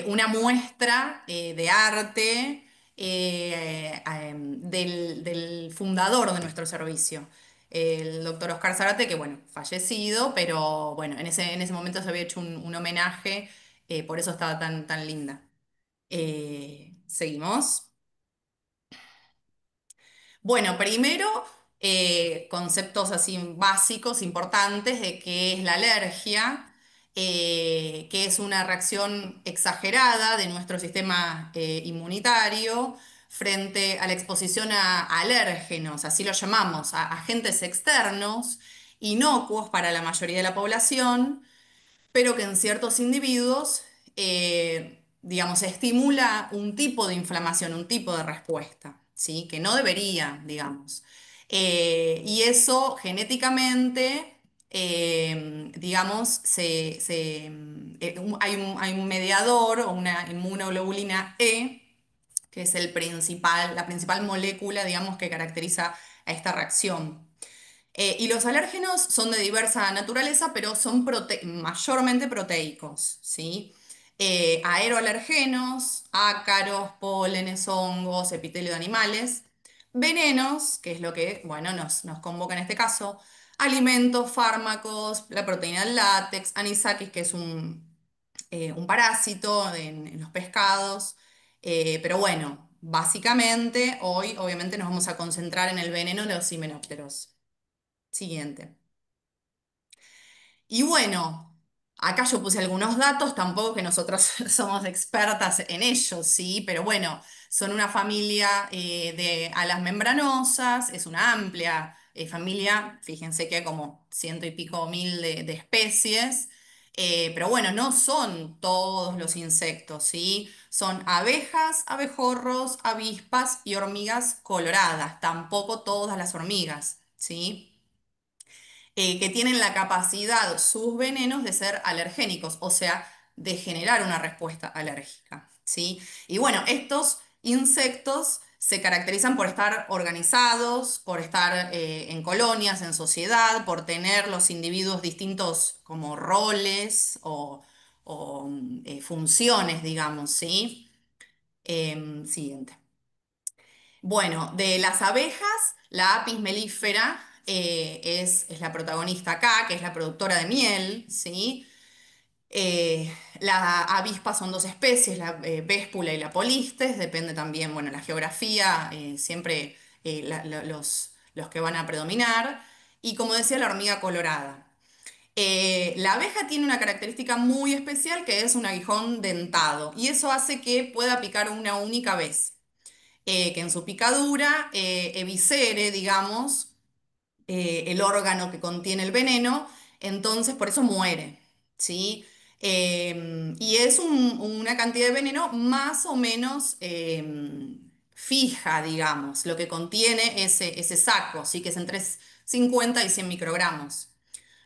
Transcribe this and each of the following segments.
una muestra de arte del fundador de nuestro servicio, el doctor Oscar Zárate, que bueno, fallecido, pero bueno, en ese momento se había hecho un homenaje, por eso estaba tan linda. Seguimos. Bueno, primero, conceptos así básicos, importantes de qué es la alergia, que es una reacción exagerada de nuestro sistema inmunitario frente a la exposición a alérgenos, así lo llamamos, a agentes externos, inocuos para la mayoría de la población, pero que en ciertos individuos, digamos, estimula un tipo de inflamación, un tipo de respuesta, ¿sí? Que no debería, digamos. Y eso genéticamente, digamos, hay un mediador o una inmunoglobulina E, que es la principal molécula, digamos, que caracteriza a esta reacción. Y los alérgenos son de diversa naturaleza, pero son mayormente proteicos, ¿sí? Aeroalergenos, ácaros, pólenes, hongos, epitelio de animales. Venenos, que es lo que, bueno, nos convoca en este caso. Alimentos, fármacos, la proteína del látex, anisakis, que es un parásito en los pescados. Pero bueno, básicamente hoy obviamente nos vamos a concentrar en el veneno de los himenópteros. Siguiente. Y bueno, acá yo puse algunos datos, tampoco que nosotros somos expertas en ellos, ¿sí? Pero bueno, son una familia de alas membranosas, es una amplia familia, fíjense que hay como ciento y pico mil de especies, pero bueno, no son todos los insectos, ¿sí? Son abejas, abejorros, avispas y hormigas coloradas, tampoco todas las hormigas, ¿sí? Que tienen la capacidad, sus venenos, de ser alergénicos, o sea, de generar una respuesta alérgica, ¿sí? Y bueno, estos insectos se caracterizan por estar organizados, por estar en colonias, en sociedad, por tener los individuos distintos como roles o funciones, digamos, ¿sí? Siguiente. Bueno, de las abejas, la Apis mellifera es la protagonista acá, que es la productora de miel, ¿sí? La avispa son dos especies, la véspula y la polistes, depende también, bueno, la geografía, siempre los que van a predominar. Y como decía, la hormiga colorada. La abeja tiene una característica muy especial que es un aguijón dentado y eso hace que pueda picar una única vez, que en su picadura eviscere, digamos, el órgano que contiene el veneno, entonces por eso muere, ¿sí? Y es una cantidad de veneno más o menos fija, digamos, lo que contiene ese saco, ¿sí? Que es entre 50 y 100 microgramos.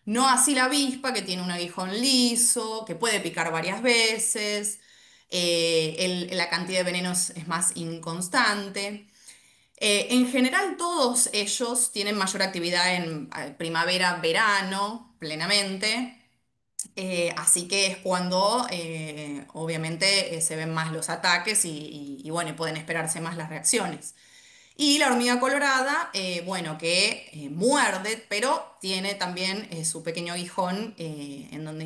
No así la avispa, que tiene un aguijón liso, que puede picar varias veces, la cantidad de venenos es más inconstante. En general, todos ellos tienen mayor actividad en primavera, verano, plenamente. Así que es cuando, obviamente, se ven más los ataques y, bueno, y pueden esperarse más las reacciones. Y la hormiga colorada, bueno, que muerde, pero tiene también su pequeño aguijón en donde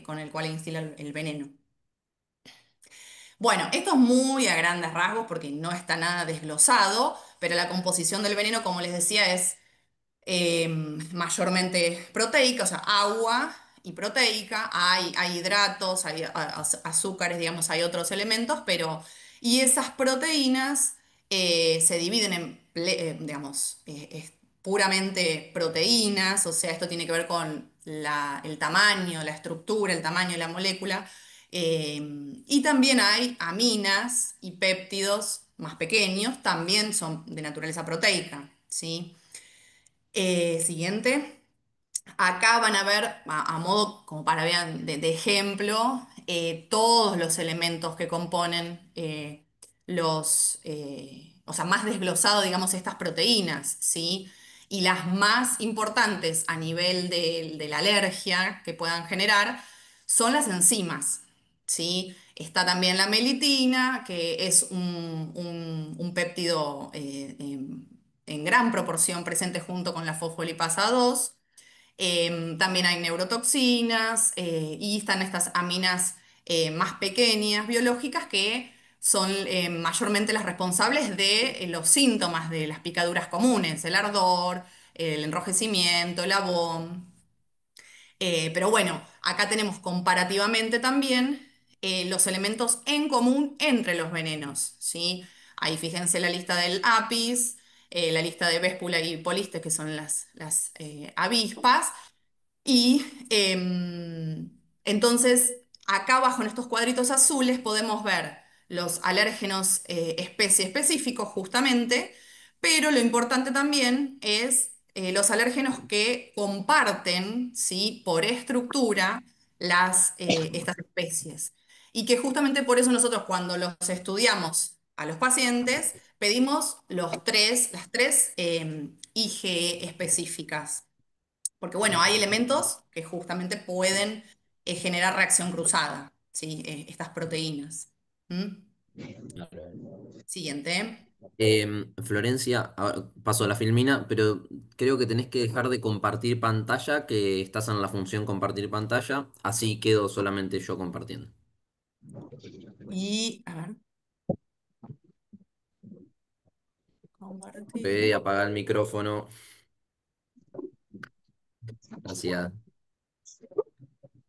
con el cual instila el veneno. Bueno, esto es muy a grandes rasgos porque no está nada desglosado, pero la composición del veneno, como les decía, es mayormente proteica, o sea, agua y proteica. Hay hidratos, hay azúcares, digamos, hay otros elementos, pero. Y esas proteínas se dividen digamos, es puramente proteínas, o sea, esto tiene que ver con el tamaño, la estructura, el tamaño de la molécula. Y también hay aminas y péptidos más pequeños, también son de naturaleza proteica, ¿sí? Siguiente. Acá van a ver, a modo como para vean de ejemplo, todos los elementos que componen o sea, más desglosado, digamos, estas proteínas, ¿sí? Y las más importantes a nivel de la alergia que puedan generar son las enzimas, ¿sí? Está también la melitina, que es un péptido en gran proporción presente junto con la fosfolipasa 2. También hay neurotoxinas y están estas aminas más pequeñas biológicas que son mayormente las responsables de los síntomas de las picaduras comunes, el ardor, el enrojecimiento, el abón. Pero bueno, acá tenemos comparativamente también los elementos en común entre los venenos, ¿sí? Ahí fíjense la lista del apis, la lista de Véspula y Polistes, que son las avispas, y entonces, acá abajo en estos cuadritos azules podemos ver los alérgenos especie específicos justamente, pero lo importante también es los alérgenos que comparten, ¿sí? Por estructura estas especies. Y que justamente por eso nosotros cuando los estudiamos a los pacientes pedimos las tres IgE específicas. Porque bueno, hay elementos que justamente pueden generar reacción cruzada, ¿sí? Estas proteínas. ¿Mm? Siguiente. Florencia, paso a la filmina, pero creo que tenés que dejar de compartir pantalla, que estás en la función compartir pantalla, así quedo solamente yo compartiendo. Y, a ver, Ok, compartir. apaga el micrófono. Gracias.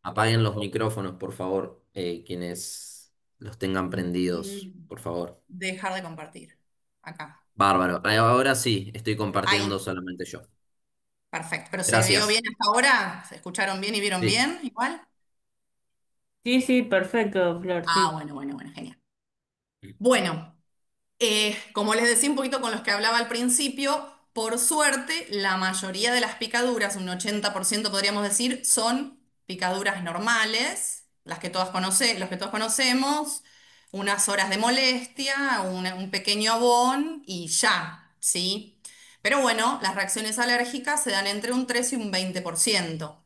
Apaguen los micrófonos, por favor, quienes los tengan prendidos, Mm, por favor. Dejar de compartir. Acá. Bárbaro. Ahora sí, estoy compartiendo Ahí. solamente yo. Perfecto. ¿Pero se vio bien Gracias. hasta ahora? ¿Se escucharon bien y vieron Sí. bien? Igual. Sí, sí, perfecto, Flor, Ah, sí. bueno, bueno, bueno, genial. Bueno. Como les decía un poquito con los que hablaba al principio, por suerte la mayoría de las picaduras, un 80% podríamos decir, son picaduras normales, las que los que todos conocemos, unas horas de molestia, un pequeño abón y ya, ¿sí? Pero bueno, las reacciones alérgicas se dan entre un 3 y un 20%.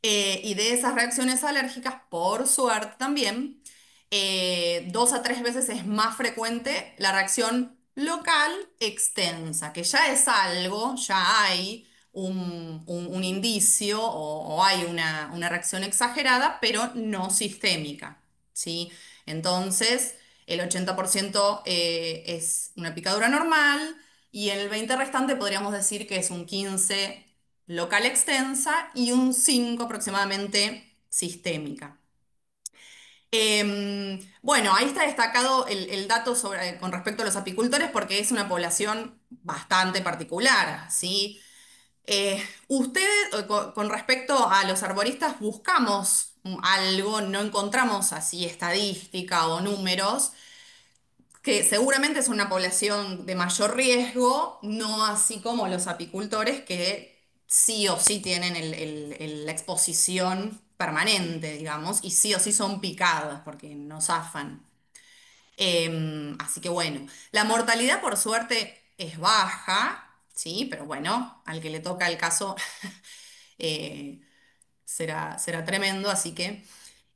Y de esas reacciones alérgicas, por suerte también, 2 a 3 veces es más frecuente la reacción local extensa, que ya es algo, ya hay un indicio o hay una reacción exagerada, pero no sistémica, ¿sí? Entonces, el 80% es una picadura normal y el 20 restante podríamos decir que es un 15 local extensa y un 5 aproximadamente sistémica. Bueno, ahí está destacado el dato con respecto a los apicultores porque es una población bastante particular, ¿sí? Ustedes, con respecto a los arboristas, buscamos algo, no encontramos así estadística o números, que seguramente es una población de mayor riesgo, no así como los apicultores que sí o sí tienen la exposición permanente, digamos, y sí o sí son picados porque no zafan. Así que bueno, la mortalidad por suerte es baja, sí, pero bueno, al que le toca el caso eh, será tremendo, así que...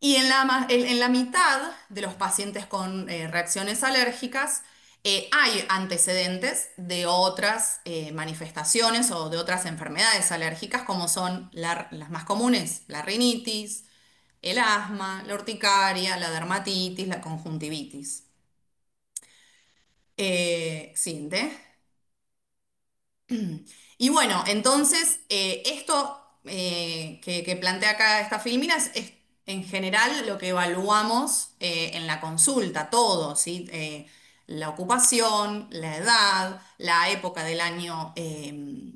Y en la mitad de los pacientes con reacciones alérgicas hay antecedentes de otras manifestaciones o de otras enfermedades alérgicas, como son las más comunes, la rinitis, el asma, la urticaria, la dermatitis, la conjuntivitis. Siguiente. Y bueno, entonces, esto que plantea acá esta Filmina es en general lo que evaluamos en la consulta, todo, ¿sí? La ocupación, la edad, la época del año de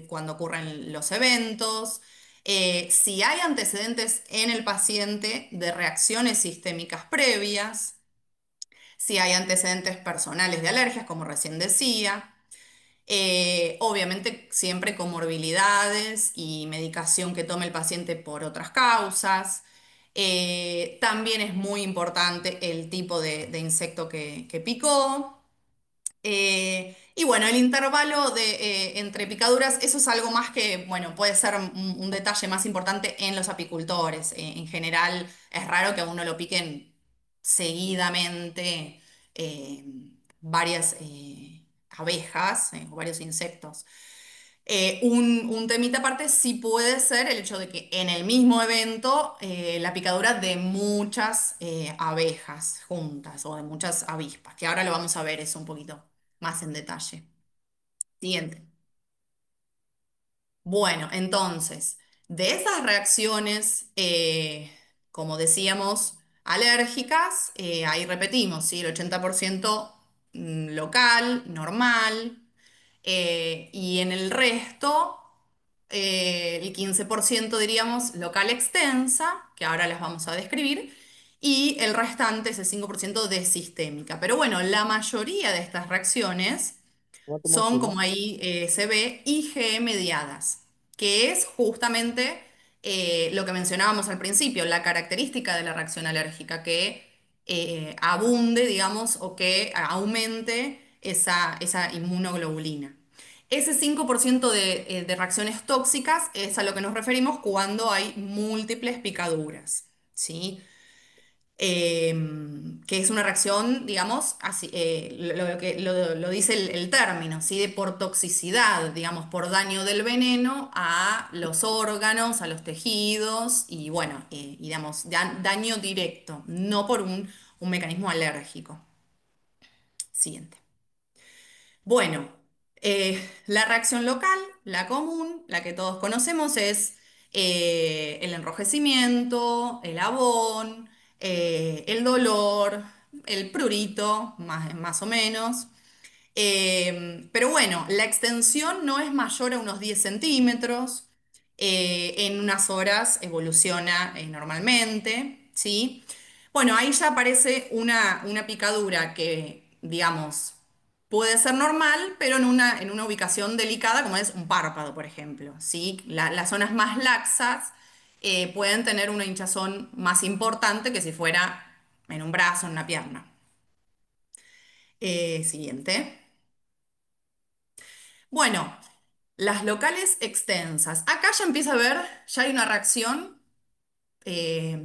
cuando ocurren los eventos, si hay antecedentes en el paciente de reacciones sistémicas previas, si hay antecedentes personales de alergias, como recién decía. Obviamente siempre comorbilidades y medicación que tome el paciente por otras causas. También es muy importante el tipo de insecto que picó. Y bueno, el intervalo entre picaduras, eso es algo más que, bueno, puede ser un detalle más importante en los apicultores. En general, es raro que a uno lo piquen seguidamente eh, varias abejas o varios insectos. Un temita aparte sí puede ser el hecho de que en el mismo evento la picadura de muchas abejas juntas o de muchas avispas, que ahora lo vamos a ver eso un poquito más en detalle. Siguiente. Bueno, entonces, de esas reacciones, como decíamos, alérgicas, ahí repetimos, ¿sí? El 80% local, normal, y en el resto, el 15% diríamos local extensa, que ahora las vamos a describir, y el restante, ese 5% de sistémica. Pero bueno, la mayoría de estas reacciones son, como ahí se ve, IgE mediadas, que es justamente lo que mencionábamos al principio, la característica de la reacción alérgica, que abunde, digamos, o que aumente esa inmunoglobulina. Ese 5% de reacciones tóxicas es a lo que nos referimos cuando hay múltiples picaduras, ¿sí? Que es una reacción, digamos, así, lo que lo dice el término, ¿sí? De por toxicidad, digamos, por daño del veneno a los órganos, a los tejidos y bueno, y, digamos, daño directo, no por un mecanismo alérgico. Siguiente. Bueno, la reacción local, la común, la que todos conocemos, es el enrojecimiento, el abón, el dolor, el prurito, más o menos. Pero bueno, la extensión no es mayor a unos 10 centímetros. En unas horas evoluciona normalmente, ¿sí? Bueno, ahí ya aparece una picadura que, digamos, puede ser normal, pero en una ubicación delicada, como es un párpado, por ejemplo, ¿sí? Las zonas más laxas pueden tener una hinchazón más importante que si fuera en un brazo, en una pierna. Siguiente. Bueno, las locales extensas. Acá ya empieza a ver, ya hay una reacción eh,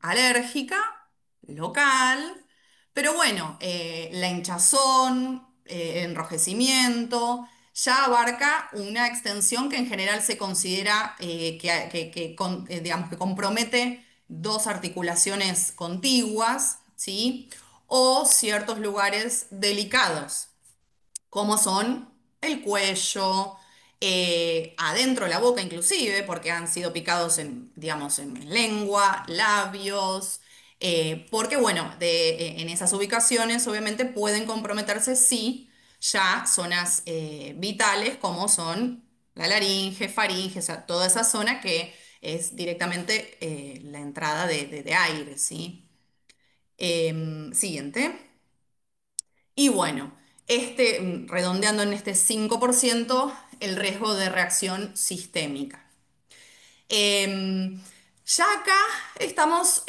alérgica, local, pero bueno, la hinchazón, enrojecimiento, ya abarca una extensión que en general se considera digamos, que compromete dos articulaciones contiguas, ¿sí? O ciertos lugares delicados como son el cuello, adentro de la boca inclusive, porque han sido picados en, digamos, en lengua, labios, porque bueno, en esas ubicaciones obviamente pueden comprometerse sí ya zonas vitales como son la laringe, faringe, o sea, toda esa zona que es directamente la entrada de aire, ¿sí? Siguiente. Y bueno, redondeando en este 5% el riesgo de reacción sistémica. Ya acá estamos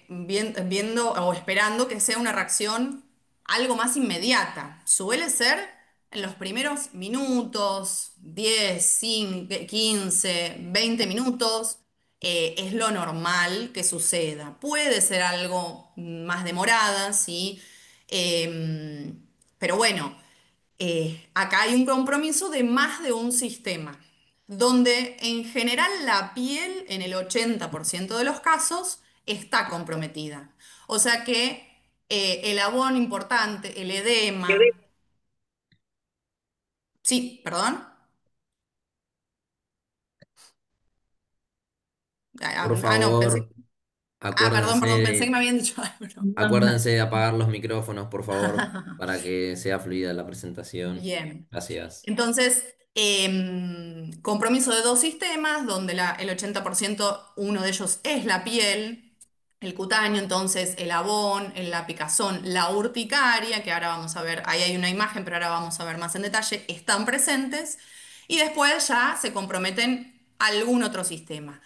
viendo o esperando que sea una reacción algo más inmediata. Suele ser en los primeros minutos, 10, 5, 15, 20 minutos, es lo normal que suceda. Puede ser algo más demorada, ¿sí? Em, pero bueno. Acá hay un compromiso de más de un sistema, donde en general la piel, en el 80% de los casos, está comprometida. O sea que el abón importante, el edema, sí, perdón. Por No, pensé. favor, Perdón, pensé que acuérdense, me habían dicho algo. No. No, no. acuérdense de apagar los micrófonos, por favor, para que sea fluida la presentación. Bien. Gracias. Entonces, compromiso de dos sistemas, donde el 80% uno de ellos es la piel, el cutáneo, entonces el abón, la picazón, la urticaria, que ahora vamos a ver, ahí hay una imagen, pero ahora vamos a ver más en detalle, están presentes, y después ya se comprometen algún otro sistema.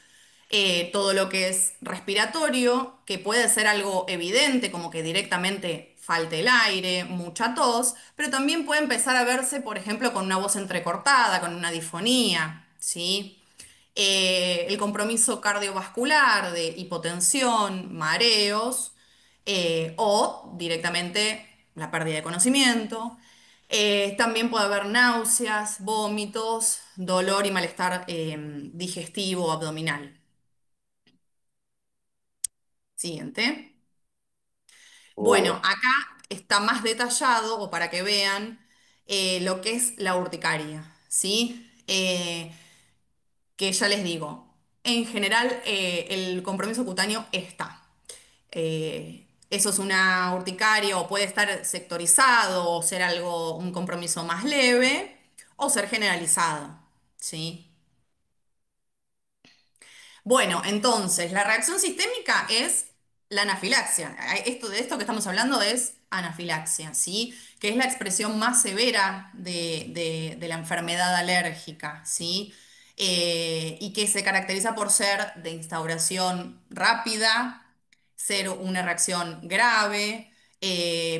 Todo lo que es respiratorio, que puede ser algo evidente, como que directamente falte el aire, mucha tos, pero también puede empezar a verse, por ejemplo, con una voz entrecortada, con una disfonía, ¿sí? El compromiso cardiovascular de hipotensión, mareos o directamente la pérdida de conocimiento. También puede haber náuseas, vómitos, dolor y malestar digestivo o abdominal. Siguiente. Bueno, Oh, acá está más detallado, o para que vean, lo que es la urticaria, ¿sí? Que ya les digo, en general el compromiso cutáneo está. Eso es una urticaria o puede estar sectorizado o ser algo, un compromiso más leve o ser generalizado, ¿sí? Bueno, entonces, la reacción sistémica es la anafilaxia. De esto que estamos hablando es anafilaxia, ¿sí? Que es la expresión más severa de la enfermedad alérgica, ¿sí? Y que se caracteriza por ser de instauración rápida, ser una reacción grave,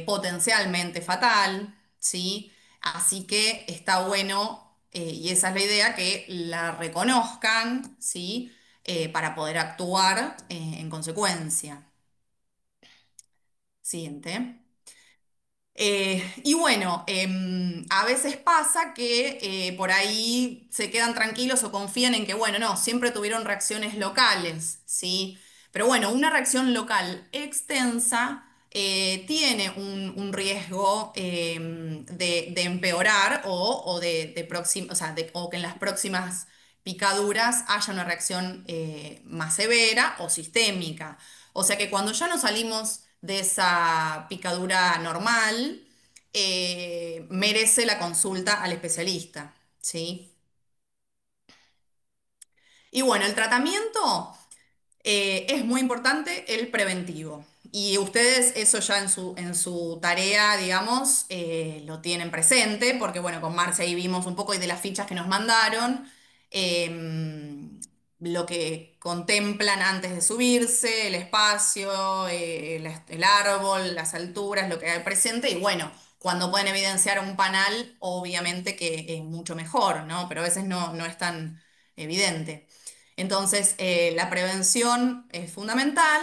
potencialmente fatal, ¿sí? Así que está bueno, y esa es la idea, que la reconozcan, ¿sí? Para poder actuar en consecuencia. Siguiente. Y bueno, a veces pasa que por ahí se quedan tranquilos o confían en que, bueno, no, siempre tuvieron reacciones locales, ¿sí? Pero bueno, una reacción local extensa tiene un riesgo de empeorar o o sea, o que en las próximas picaduras haya una reacción más severa o sistémica. O sea que cuando ya nos salimos de esa picadura normal, merece la consulta al especialista, ¿sí? Y bueno, el tratamiento es muy importante el preventivo. Y ustedes eso ya en su tarea, digamos, lo tienen presente, porque bueno, con Marcia ahí vimos un poco y de las fichas que nos mandaron, eh, lo que contemplan antes de subirse, el espacio, el árbol, las alturas, lo que hay presente. Y bueno, cuando pueden evidenciar un panal, obviamente que es mucho mejor, ¿no? Pero a veces no es tan evidente. Entonces, la prevención es fundamental,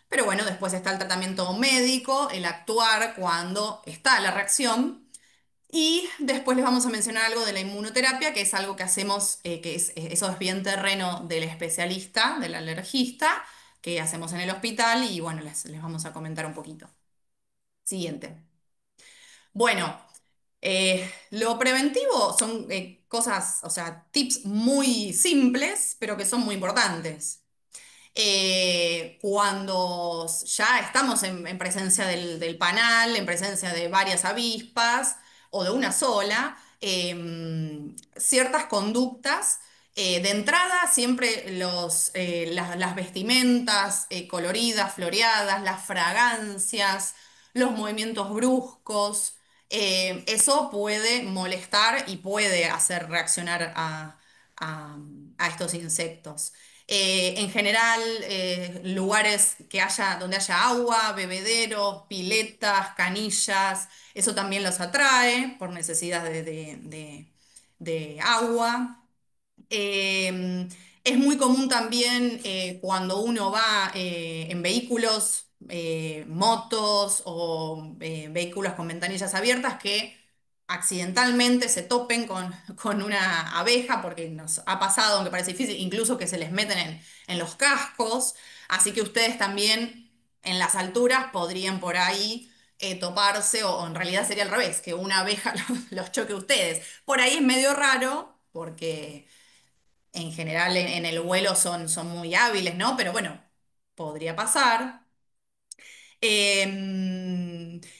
pero bueno, después está el tratamiento médico, el actuar cuando está la reacción. Y después les vamos a mencionar algo de la inmunoterapia, que es algo que hacemos, eso es bien terreno del especialista, del alergista, que hacemos en el hospital y bueno, les vamos a comentar un poquito. Siguiente. Bueno, lo preventivo son cosas, o sea, tips muy simples, pero que son muy importantes. Cuando ya estamos en presencia del panal, en presencia de varias avispas o de una sola, ciertas conductas. De entrada, siempre las vestimentas coloridas, floreadas, las fragancias, los movimientos bruscos, eso puede molestar y puede hacer reaccionar a- a estos insectos. En general, lugares donde haya agua, bebederos, piletas, canillas, eso también los atrae por necesidad de agua. Eh, es muy común también cuando uno va en vehículos, motos o vehículos con ventanillas abiertas que accidentalmente se topen con una abeja, porque nos ha pasado, aunque parece difícil, incluso que se les meten en los cascos. Así que ustedes también en las alturas podrían por ahí toparse, o en realidad sería al revés, que una abeja los choque a ustedes. Por ahí es medio raro, porque en general en el vuelo son muy hábiles, ¿no? Pero bueno, podría pasar.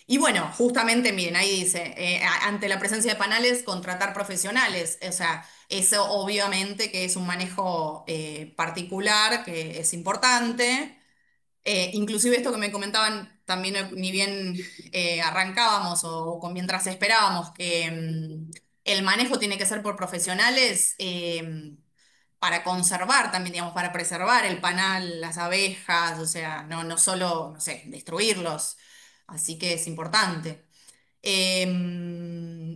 Y bueno, justamente, miren, ahí dice, ante la presencia de panales, contratar profesionales. O sea, eso obviamente que es un manejo particular, que es importante. Inclusive esto que me comentaban también, ni bien arrancábamos mientras esperábamos que el manejo tiene que ser por profesionales para conservar también, digamos, para preservar el panal, las abejas, o sea, no solo, no sé, destruirlos. Así que es importante.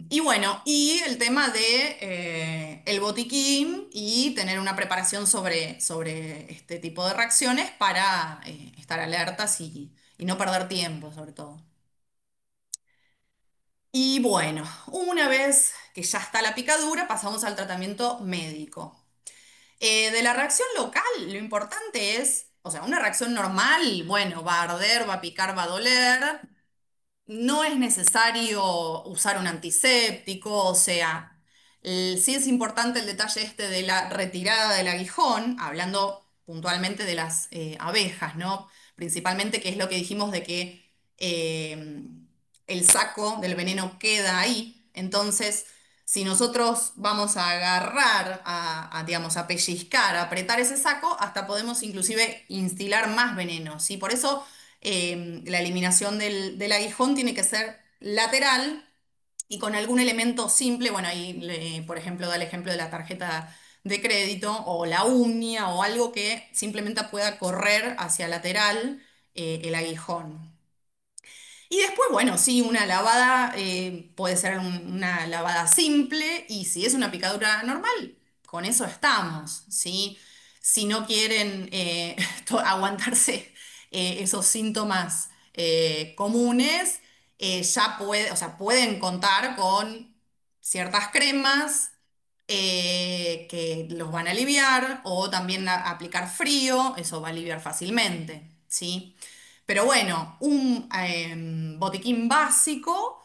Y bueno, y el tema de el botiquín y tener una preparación sobre este tipo de reacciones para estar alertas y no perder tiempo, sobre todo. Y bueno, una vez que ya está la picadura, pasamos al tratamiento médico. De la reacción local, lo importante es, o sea, una reacción normal, bueno, va a arder, va a picar, va a doler. No es necesario usar un antiséptico, o sea, sí es importante el detalle este de la retirada del aguijón, hablando puntualmente de las abejas, ¿no? Principalmente, que es lo que dijimos de que eh, el saco del veneno queda ahí. Entonces, si nosotros vamos a agarrar, digamos, a pellizcar, a apretar ese saco, hasta podemos inclusive instilar más veneno, ¿sí? Por eso la eliminación del aguijón tiene que ser lateral y con algún elemento simple, bueno, ahí, por ejemplo, da el ejemplo de la tarjeta de crédito o la uña o algo que simplemente pueda correr hacia lateral el aguijón. Y después, bueno, sí, una lavada puede ser una lavada simple y si es una picadura normal, con eso estamos, ¿sí? Si no quieren aguantarse esos síntomas comunes, ya puede, o sea, pueden contar con ciertas cremas que los van a aliviar o también aplicar frío, eso va a aliviar fácilmente, ¿sí? Pero bueno, un botiquín básico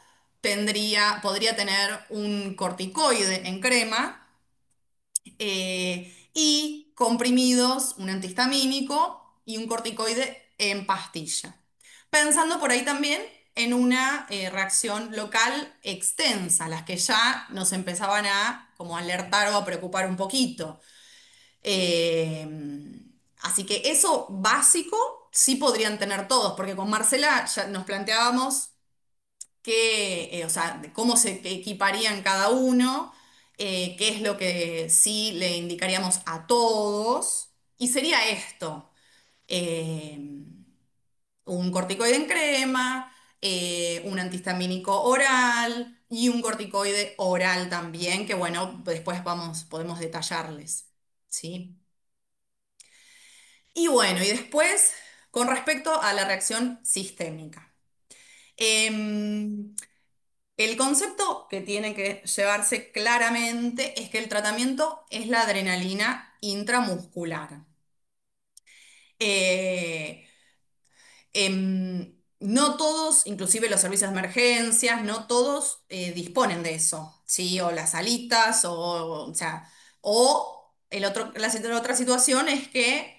podría tener un corticoide en crema y comprimidos, un antihistamínico y un corticoide en pastilla. Pensando por ahí también en una reacción local extensa, las que ya nos empezaban a como alertar o a preocupar un poquito. Eh, Así que eso básico sí podrían tener todos, porque con Marcela ya nos planteábamos o sea, de cómo se equiparían cada uno, qué es lo que sí le indicaríamos a todos, y sería esto, eh, un corticoide en crema, un antihistamínico oral y un corticoide oral también, que bueno, después podemos detallarles, ¿sí? Y bueno, y después, con respecto a la reacción sistémica. Em, el concepto que tiene que llevarse claramente es que el tratamiento es la adrenalina intramuscular. Eh, no todos, inclusive los servicios de emergencias, no todos disponen de eso, ¿sí? O las alitas, o sea, o la otra situación es que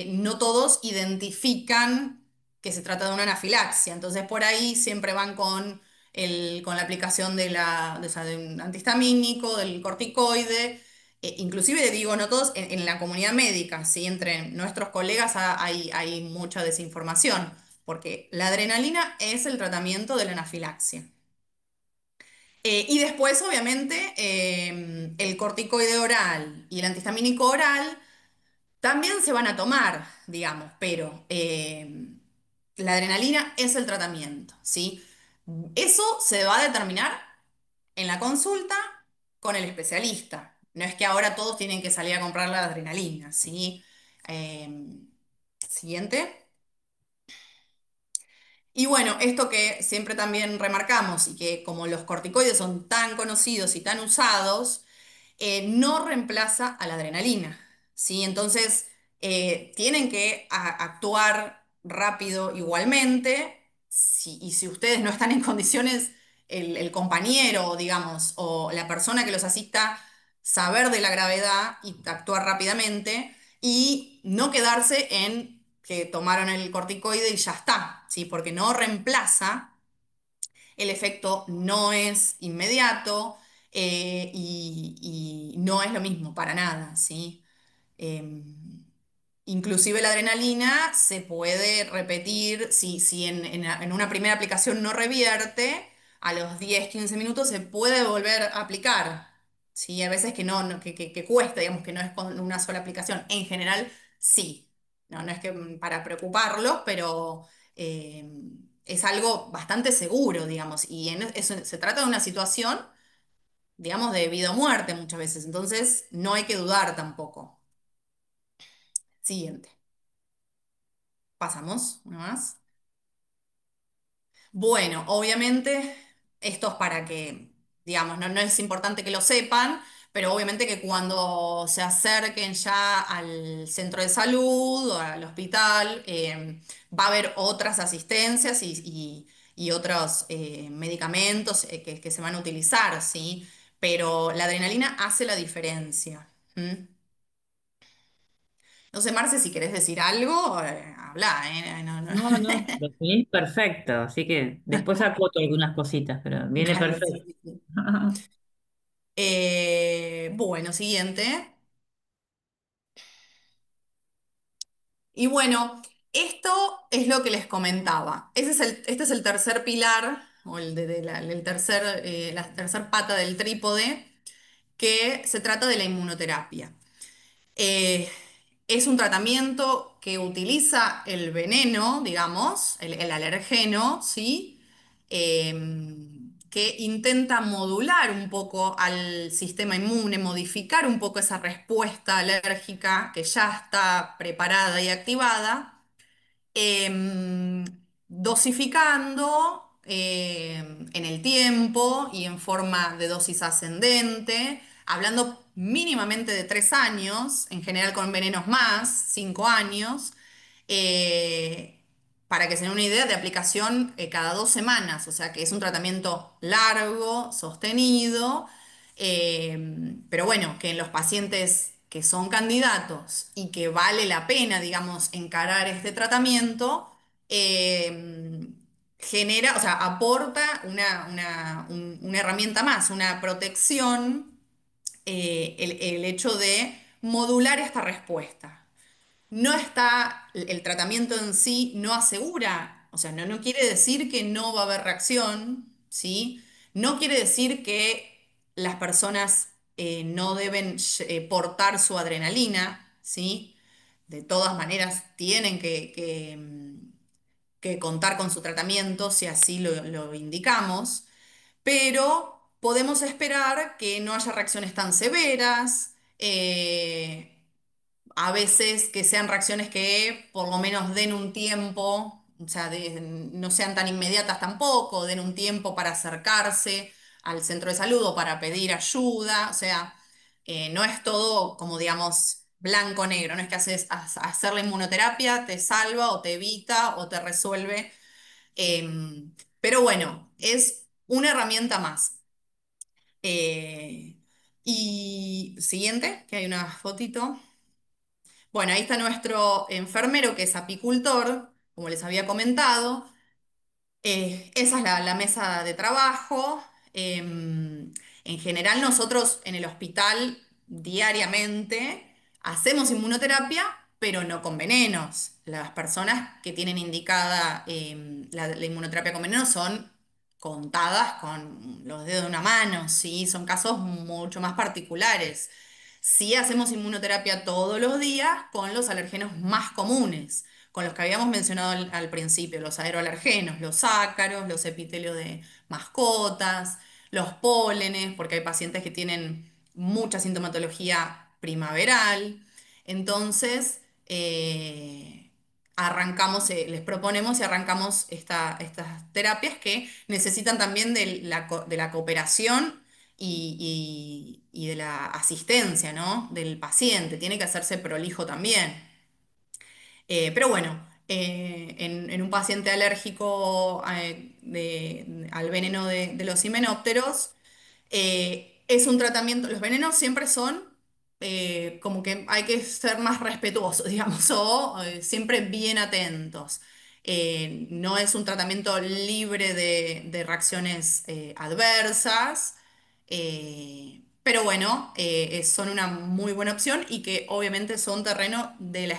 no todos identifican que se trata de una anafilaxia, entonces por ahí siempre van con la aplicación o sea, de un antihistamínico, del corticoide. Inclusive digo, no todos, en la comunidad médica, ¿sí? Entre nuestros colegas hay mucha desinformación, porque la adrenalina es el tratamiento de la anafilaxia. Y después, obviamente, el corticoide oral y el antihistamínico oral también se van a tomar, digamos, pero la adrenalina es el tratamiento, ¿sí? Eso se va a determinar en la consulta con el especialista. No es que ahora todos tienen que salir a comprar la adrenalina, ¿sí? Eh, Siguiente. Y bueno, esto que siempre también remarcamos y que como los corticoides son tan conocidos y tan usados, no reemplaza a la adrenalina, ¿sí? Entonces, tienen que actuar rápido igualmente, y si ustedes no están en condiciones, el compañero, digamos, o la persona que los asista, saber de la gravedad y actuar rápidamente y no quedarse en que tomaron el corticoide y ya está, ¿sí? Porque no reemplaza, el efecto no es inmediato y no es lo mismo para nada, ¿sí? Em, Inclusive la adrenalina se puede repetir, si en una primera aplicación no revierte, a los 10 15 minutos se puede volver a aplicar. ¿Sí? Hay veces que que cuesta, digamos, que no es con una sola aplicación. En general, sí. No es que para preocuparlos, pero es algo bastante seguro, digamos, y se trata de una situación, digamos, de vida o muerte muchas veces, entonces no hay que dudar tampoco. Siguiente. Pasamos, una más. Bueno, obviamente esto es para que, digamos, no es importante que lo sepan, pero obviamente que cuando se acerquen ya al centro de salud o al hospital, va a haber otras asistencias y otros medicamentos que se van a utilizar, ¿sí? Pero la adrenalina hace la diferencia. ¿M? No sé, Marce, si querés decir algo, habla, ¿eh? No, no. No, no, lo tenés perfecto, así que después acoto algunas cositas, pero viene Dale, sí, perfecto. sí, sí. Bueno, siguiente. Y bueno, esto es lo que les comentaba. Este es el tercer pilar, o el tercer, la tercer pata del trípode, que se trata de la inmunoterapia. Eh, es un tratamiento que utiliza el veneno, digamos, el alergeno, ¿sí? Que intenta modular un poco al sistema inmune, modificar un poco esa respuesta alérgica que ya está preparada y activada em, dosificando en el tiempo y en forma de dosis ascendente, hablando mínimamente de 3 años, en general con venenos más, 5 años, eh, para que se den una idea de aplicación cada 2 semanas, o sea que es un tratamiento largo, sostenido, pero bueno, que en los pacientes que son candidatos y que vale la pena, digamos, encarar este tratamiento, eh, genera, o sea, aporta una herramienta más, una protección, el hecho de modular esta respuesta. No está, el tratamiento en sí no asegura, o sea, no quiere decir que no va a haber reacción, ¿sí? No quiere decir que las personas no deben portar su adrenalina, ¿sí? De todas maneras, tienen que contar con su tratamiento si así lo indicamos, pero podemos esperar que no haya reacciones tan severas. A veces que sean reacciones que por lo menos den un tiempo, o sea, no sean tan inmediatas tampoco, den un tiempo para acercarse al centro de salud o para pedir ayuda, o sea, no es todo como digamos blanco-negro, no es que hacer la inmunoterapia te salva o te evita o te resuelve, pero bueno, es una herramienta más. Y siguiente, que hay una fotito. Bueno, ahí está nuestro enfermero que es apicultor, como les había comentado. Esa es la mesa de trabajo. En general nosotros en el hospital diariamente hacemos inmunoterapia, pero no con venenos. Las personas que tienen indicada la inmunoterapia con venenos son contadas con los dedos de una mano, ¿sí? Son casos mucho más particulares. Sí hacemos inmunoterapia todos los días con los alergenos más comunes, con los que habíamos mencionado al principio, los aeroalergenos, los ácaros, los epitelios de mascotas, los pólenes, porque hay pacientes que tienen mucha sintomatología primaveral. Entonces, les proponemos y arrancamos estas terapias que necesitan también de la cooperación y de la asistencia, ¿no? Del paciente. Tiene que hacerse prolijo también. Pero bueno, en un paciente alérgico al veneno de los himenópteros, es un tratamiento, los venenos siempre son como que hay que ser más respetuosos, digamos, o siempre bien atentos. No es un tratamiento libre de reacciones adversas, pero bueno, son una muy buena opción y que obviamente son terreno del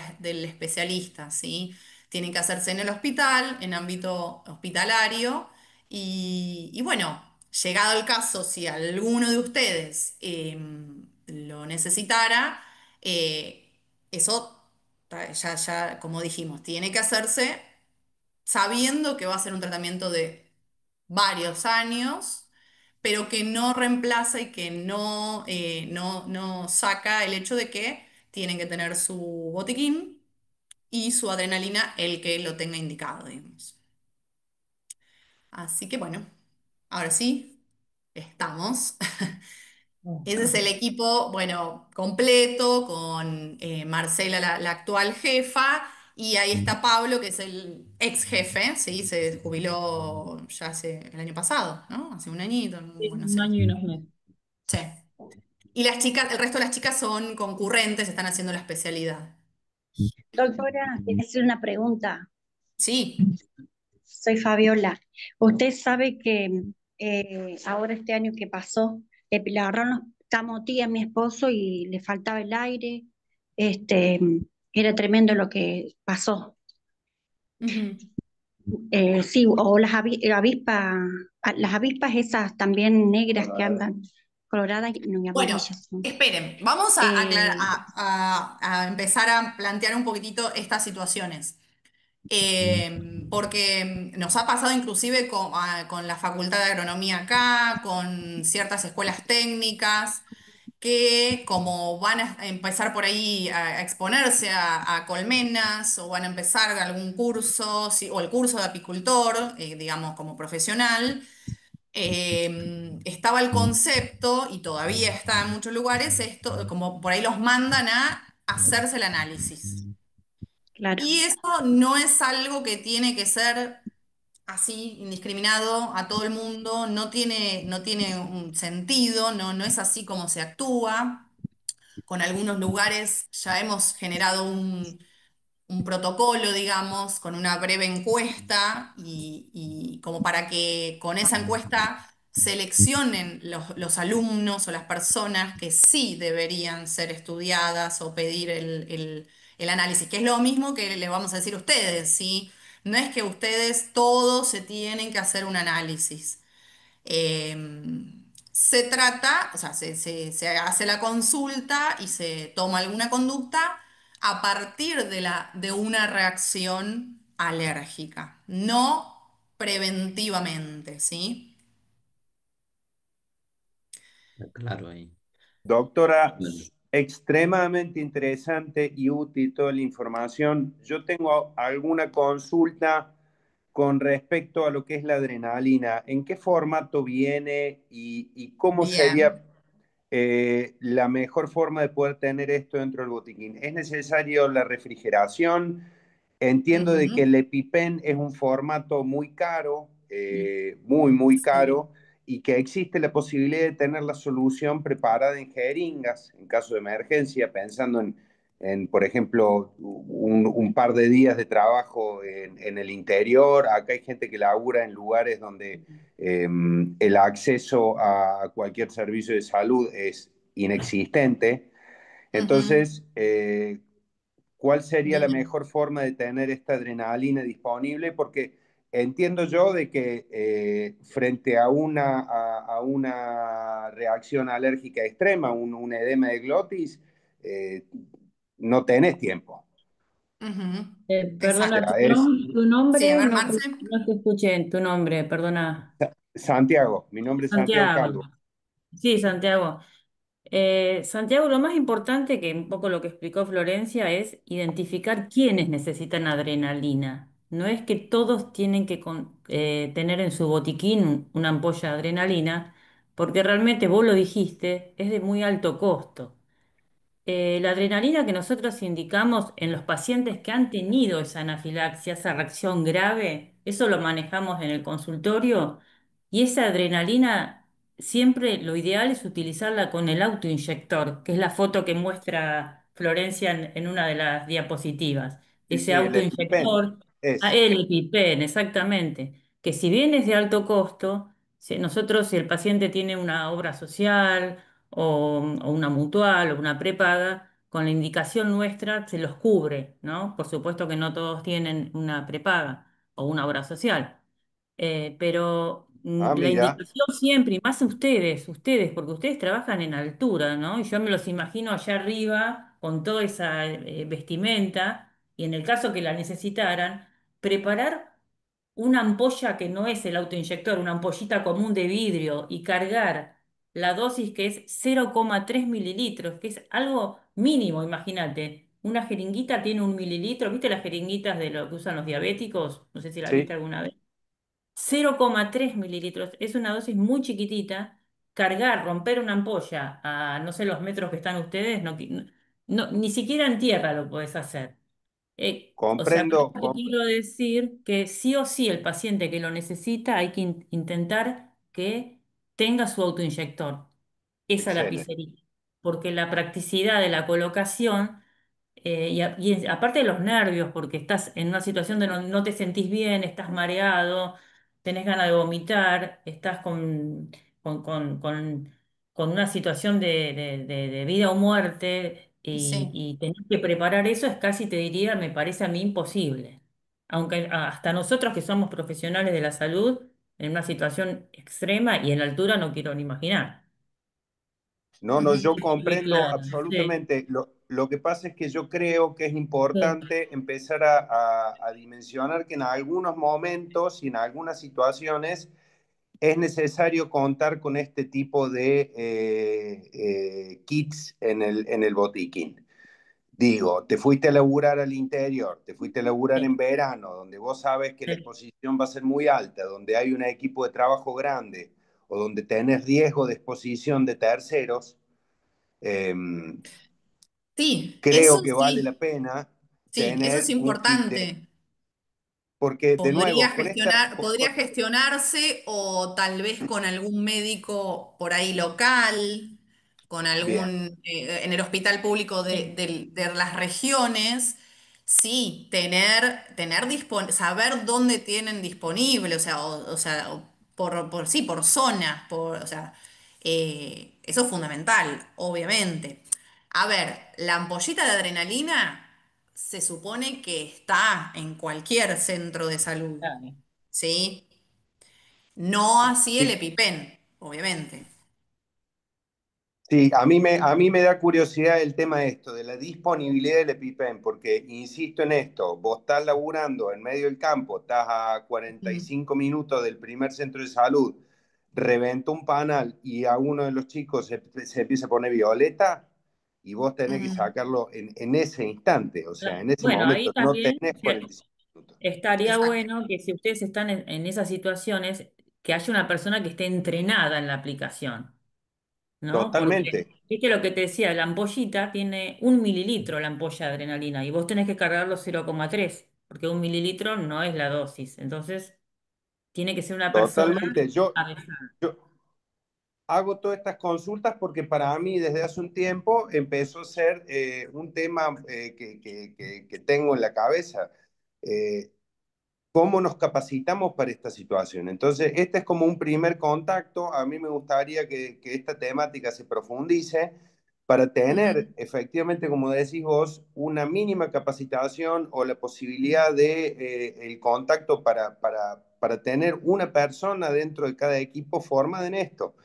especialista, ¿sí? Tienen que hacerse en el hospital, en ámbito hospitalario y bueno, llegado el caso, si alguno de ustedes lo necesitara, eso ya, como dijimos, tiene que hacerse sabiendo que va a ser un tratamiento de varios años, pero que no reemplaza y que no saca el hecho de que tienen que tener su botiquín y su adrenalina el que lo tenga indicado, digamos. Así que bueno, ahora sí, estamos. Ese es el equipo, bueno, completo, con Marcela, la actual jefa, y ahí está Pablo, que es el ex jefe, ¿sí? Se jubiló ya hace el año pasado, ¿no? Hace un añito, Es bueno, no un sé. año y unos meses. Sí. Y las chicas, el resto de las chicas son concurrentes, están haciendo la especialidad. Doctora, quiero hacer una pregunta. Sí. Soy Fabiola. Usted sabe que ahora este año que pasó, le agarraron los camotías a mi esposo y le faltaba el aire. Este, era tremendo lo que pasó. Ujú. Sí, o las avispas esas también negras que andan, coloradas no, y Bueno, amarillas son. esperen, vamos Eh, a empezar a plantear un poquitito estas situaciones. Porque nos ha pasado inclusive con la Facultad de Agronomía acá, con ciertas escuelas técnicas, que como van a empezar por ahí a exponerse a colmenas o van a empezar algún curso, sí, o el curso de apicultor, digamos, como profesional, estaba el concepto, y todavía está en muchos lugares, esto, como por ahí los mandan a hacerse el análisis. claro, Y eso no es algo que tiene que ser así, indiscriminado a todo el mundo, no tiene un sentido, no es así como se actúa. Con algunos lugares ya hemos generado un protocolo, digamos, con una breve encuesta y como para que con esa encuesta seleccionen los alumnos o las personas que sí deberían ser estudiadas o pedir el análisis, que es lo mismo que les vamos a decir a ustedes, ¿sí? No es que ustedes todos se tienen que hacer un análisis. Se trata, o sea, se hace la consulta y se toma alguna conducta a partir de una reacción alérgica, no preventivamente, ¿sí? Claro, ahí. Doctora, Bueno, extremadamente interesante y útil toda la información. Yo tengo alguna consulta con respecto a lo que es la adrenalina. ¿En qué formato viene y cómo Bien. sería la mejor forma de poder tener esto dentro del botiquín? ¿Es necesario la refrigeración? Entiendo de que Ujú. el EpiPen es un formato muy caro, muy, muy Sí. caro, y que existe la posibilidad de tener la solución preparada en jeringas en caso de emergencia, pensando por ejemplo, un par de días de trabajo en el interior. Acá hay gente que labura en lugares donde el acceso a cualquier servicio de salud es inexistente. Ujú. Entonces, ¿cuál sería la Bien. mejor forma de tener esta adrenalina disponible? Porque entiendo yo de que frente a una reacción alérgica extrema, un edema de glotis, eh, no tenés tiempo. Ujú. O Perdona, Exacto. sea, es tu Sí, a nombre, ver, Marce. no te escuché, tu nombre, perdona. Santiago, mi nombre es Santiago Santiago. Calvo. Sí, Santiago. Santiago, lo más importante que un poco lo que explicó Florencia es identificar quiénes necesitan adrenalina. No es que todos tienen que tener en su botiquín una ampolla de adrenalina, porque realmente vos lo dijiste, es de muy alto costo. La adrenalina que nosotros indicamos en los pacientes que han tenido esa anafilaxia, esa reacción grave, eso lo manejamos en el consultorio y esa adrenalina siempre lo ideal es utilizarla con el autoinyector, que es la foto que muestra Florencia en una de las diapositivas. Sí, Ese sí, el EpiPen. autoinyector, Ese. el EpiPen, exactamente, que si bien es de alto costo, nosotros si el paciente tiene una obra social, o una mutual o una prepaga, con la indicación nuestra se los cubre, ¿no? Por supuesto que no todos tienen una prepaga o una obra social, pero Ah, la mira. indicación siempre, y más ustedes, porque ustedes trabajan en altura, ¿no? Y yo me los imagino allá arriba con toda esa vestimenta, y en el caso que la necesitaran, preparar una ampolla que no es el autoinyector, una ampollita común de vidrio y cargar la dosis que es 0,3 mililitros, que es algo mínimo, imagínate. Una jeringuita tiene 1 mililitro, ¿viste las jeringuitas de lo que usan los diabéticos? No sé si la viste Sí, alguna vez. 0,3 mililitros, es una dosis muy chiquitita. Cargar, romper una ampolla a no sé los metros que están ustedes, ni siquiera en tierra lo podés hacer. O sea, con comprendo, esto te quiero decir que sí o sí el paciente que lo necesita hay que intentar que tenga su autoinyector, esa excelente. lapicerita, porque la practicidad de la colocación aparte de los nervios, porque estás en una situación de no te sentís bien, estás mareado, tenés ganas de vomitar, estás con una situación de vida o muerte Sí. y tenés que preparar eso, es casi, te diría, me parece a mí imposible. Aunque hasta nosotros que somos profesionales de la salud, en una situación extrema y en la altura no quiero ni imaginar. No, no, Ujú. yo Sí, comprendo claro, sí, absolutamente. Lo que pasa es que yo creo que es sí, importante empezar a dimensionar que en algunos momentos y en algunas situaciones es necesario contar con este tipo de kits en el botiquín. Digo, te fuiste a laburar al interior, te fuiste a laburar en sí, verano, donde vos sabes que la sí. exposición va a ser muy alta, donde hay un equipo de trabajo grande o donde tenés riesgo de exposición de terceros. eh, Sí, eso Creo que vale la sí, pena sí, eso es tener un kit de, importante. porque de nuevo, con esta, Podría gestionarse o tal vez con algún médico por ahí local, con bien, algún, en el hospital público Sí. de las regiones, sí, saber dónde tienen disponible, o sea, sí, por zonas, o sea, eso es fundamental, obviamente. A ver, la ampollita de adrenalina se supone que está en cualquier centro de salud, Claro. ¿sí? No así el sí, EpiPen, obviamente. sí, a mí me da curiosidad el tema de esto, de la disponibilidad del EpiPen, porque insisto en esto, vos estás laburando en medio del campo, estás a Mm, 45 minutos del primer centro de salud, reventa un panal y a uno de los chicos se empieza a poner violeta y vos tenés que mm, sacarlo en ese instante, o sea, Claro. en ese Bueno, ahí momento, no también tenés 45 minutos. estaría exacto. bueno que si ustedes están en esas situaciones, que haya una persona que esté entrenada en la aplicación, ¿no? Porque, Totalmente, viste lo que te decía, la ampollita tiene 1 mililitro la ampolla de adrenalina y vos tenés que cargarlo 0,3 porque 1 mililitro no es la dosis. Entonces, tiene que ser una persona totalmente. avesada. Yo, hago todas estas consultas porque para mí desde hace un tiempo empezó a ser un tema que tengo en la cabeza. Eh, ¿Cómo nos capacitamos para esta situación? Entonces, este es como un primer contacto. A mí me gustaría que esta temática se profundice para tener Ujú, efectivamente, como decís vos, una mínima capacitación o la posibilidad de el contacto para tener una persona dentro de cada equipo formada en esto.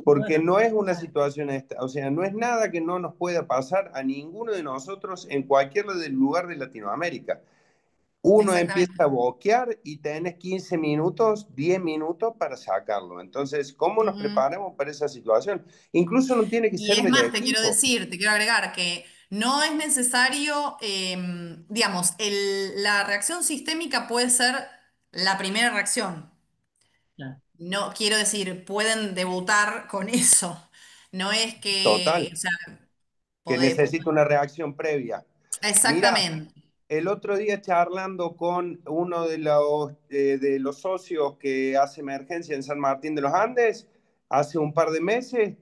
Porque Bueno, no es una situación esta, o sea, no es nada que no nos pueda pasar a ninguno de nosotros en cualquier lugar de Latinoamérica. Uno empieza a exactamente. boquear y tenés 15 minutos, 10 minutos para sacarlo. Entonces, ¿cómo nos Ujú. preparamos para esa situación? Incluso no tiene que Y ser es del más, te quiero equipo. decir, te quiero agregar que no es necesario, digamos, la reacción sistémica puede ser la primera reacción. claro. No, quiero decir, pueden debutar con eso. No es que, Total, o sea, que podés, necesita una reacción previa. Mira, exactamente. el otro día charlando con uno de los socios que hace emergencia en San Martín de los Andes, hace un par de meses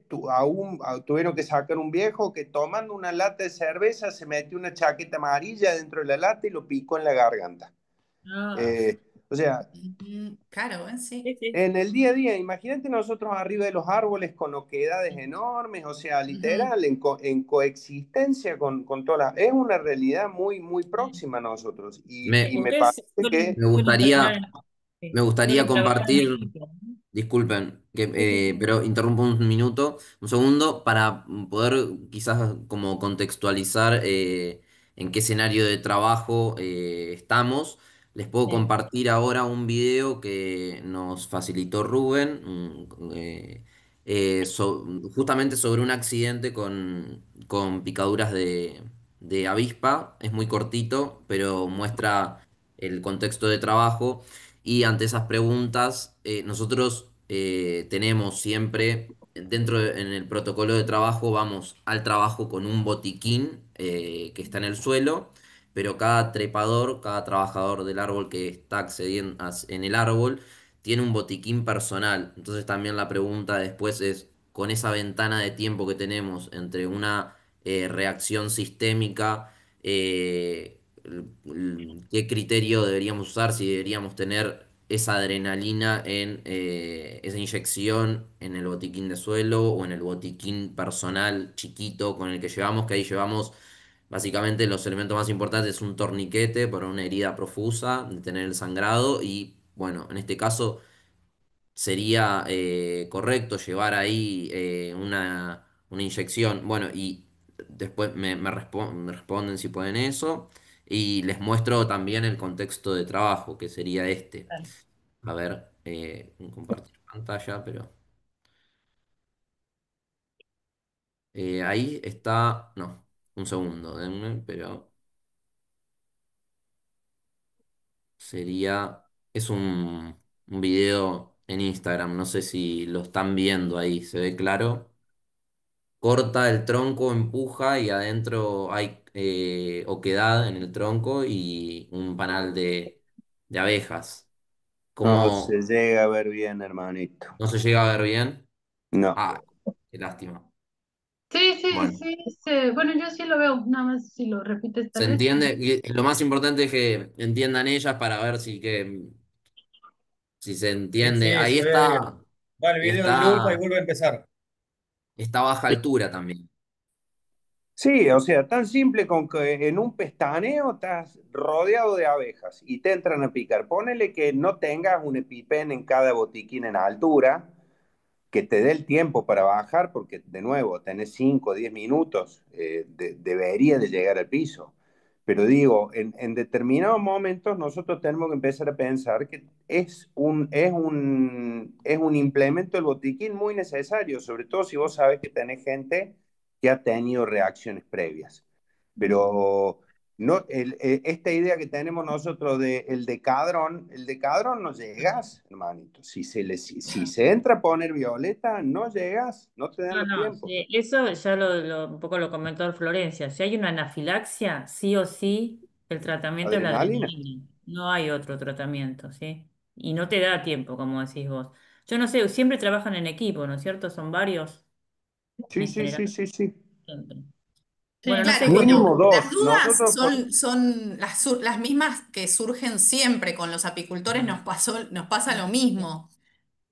tuvieron que sacar un viejo que tomando una lata de cerveza se metió una chaqueta amarilla dentro de la lata y lo picó en la garganta. Ah, Eh, o sea, Claro, sí, sí. sí. en el día a día, imagínate nosotros arriba de los árboles con oquedades enormes, o sea, Ujú. literal, en coexistencia con todas las... Es una realidad muy, muy Sí. próxima a nosotros Me, y me parece Ustedes que me gustaría, sí, me gustaría suelen trabajar en compartir. equipo, ¿no? Disculpen, Sí, sí. pero interrumpo un minuto, un segundo, para poder quizás como contextualizar en qué escenario de trabajo estamos. Les puedo Sí. compartir ahora un video que nos facilitó Rubén, justamente sobre un accidente con picaduras de avispa. Es muy cortito, pero muestra el contexto de trabajo. Y ante esas preguntas, nosotros tenemos siempre, en el protocolo de trabajo, vamos al trabajo con un botiquín que está en el suelo, pero cada trepador, cada trabajador del árbol que está accediendo en el árbol, tiene un botiquín personal. Entonces también la pregunta después es, con esa ventana de tiempo que tenemos entre una reacción sistémica, ¿qué criterio deberíamos usar? Si deberíamos tener esa adrenalina en esa inyección en el botiquín de suelo o en el botiquín personal chiquito con el que llevamos, que ahí llevamos básicamente los elementos más importantes: es un torniquete para una herida profusa, detener el sangrado y, bueno, en este caso sería correcto llevar ahí una inyección. Bueno, y después me responden si pueden eso y les muestro también el contexto de trabajo, que sería este. Claro. A ver, compartir pantalla, pero ahí está, no, un segundo, denme, pero sería, es un video en Instagram, no sé si lo están viendo ahí, ¿se ve claro? Corta el tronco, empuja y adentro hay oquedad en el tronco y un panal de abejas. No se ¿Cómo llega a ver bien, hermanito. no se llega a ver bien? No. Ah, qué lástima. Sí, sí, Bueno, sí, bueno, yo sí lo veo, nada más si lo repites se tal vez. entiende. Y lo más importante es que entiendan ellas para ver si se Sí, entiende. sí, Ahí se ve bien. está, Va el video en lupa y está, vuelve a empezar. está a baja altura también. Sí, o sea, tan simple con que en un pestaneo estás rodeado de abejas y te entran a picar. Ponele que no tengas un EpiPen en cada botiquín en altura, que te dé el tiempo para bajar, porque de nuevo, tenés 5 o 10 minutos, debería de llegar al piso. Pero digo, en determinados momentos nosotros tenemos que empezar a pensar que es un implemento del botiquín muy necesario, sobre todo si vos sabes que tenés gente que ha tenido reacciones previas. Pero no, esta idea que tenemos nosotros de el decadrón no llegas, hermanito. Si se entra a poner violeta, no llegas, no te dan No, los no, tiempos. sí, eso ya un poco lo comentó Florencia. Si hay una anafilaxia, sí o sí, el tratamiento es la Adrenalina. adrenalina. No hay otro tratamiento, ¿sí? Y no te da tiempo, como decís vos. Yo no sé, siempre trabajan en equipo, ¿no es cierto? Son varios Sí, en sí, sí, general. sí, sí. Siempre. Bueno, no Sí, sé Claro, Mínimo cómo. las dos. dudas son las mismas que surgen siempre con los apicultores, nos pasa lo mismo.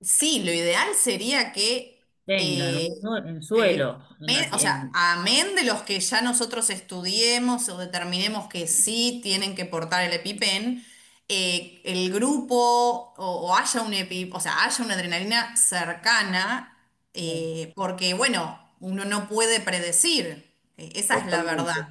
Sí, lo ideal sería que, Tengan eh, en suelo, en la, o sea, amén de los que ya nosotros estudiemos o determinemos que sí tienen que portar el EpiPen, el grupo o haya o sea, haya una adrenalina cercana, porque bueno, uno no puede predecir, esa es la Totalmente. verdad.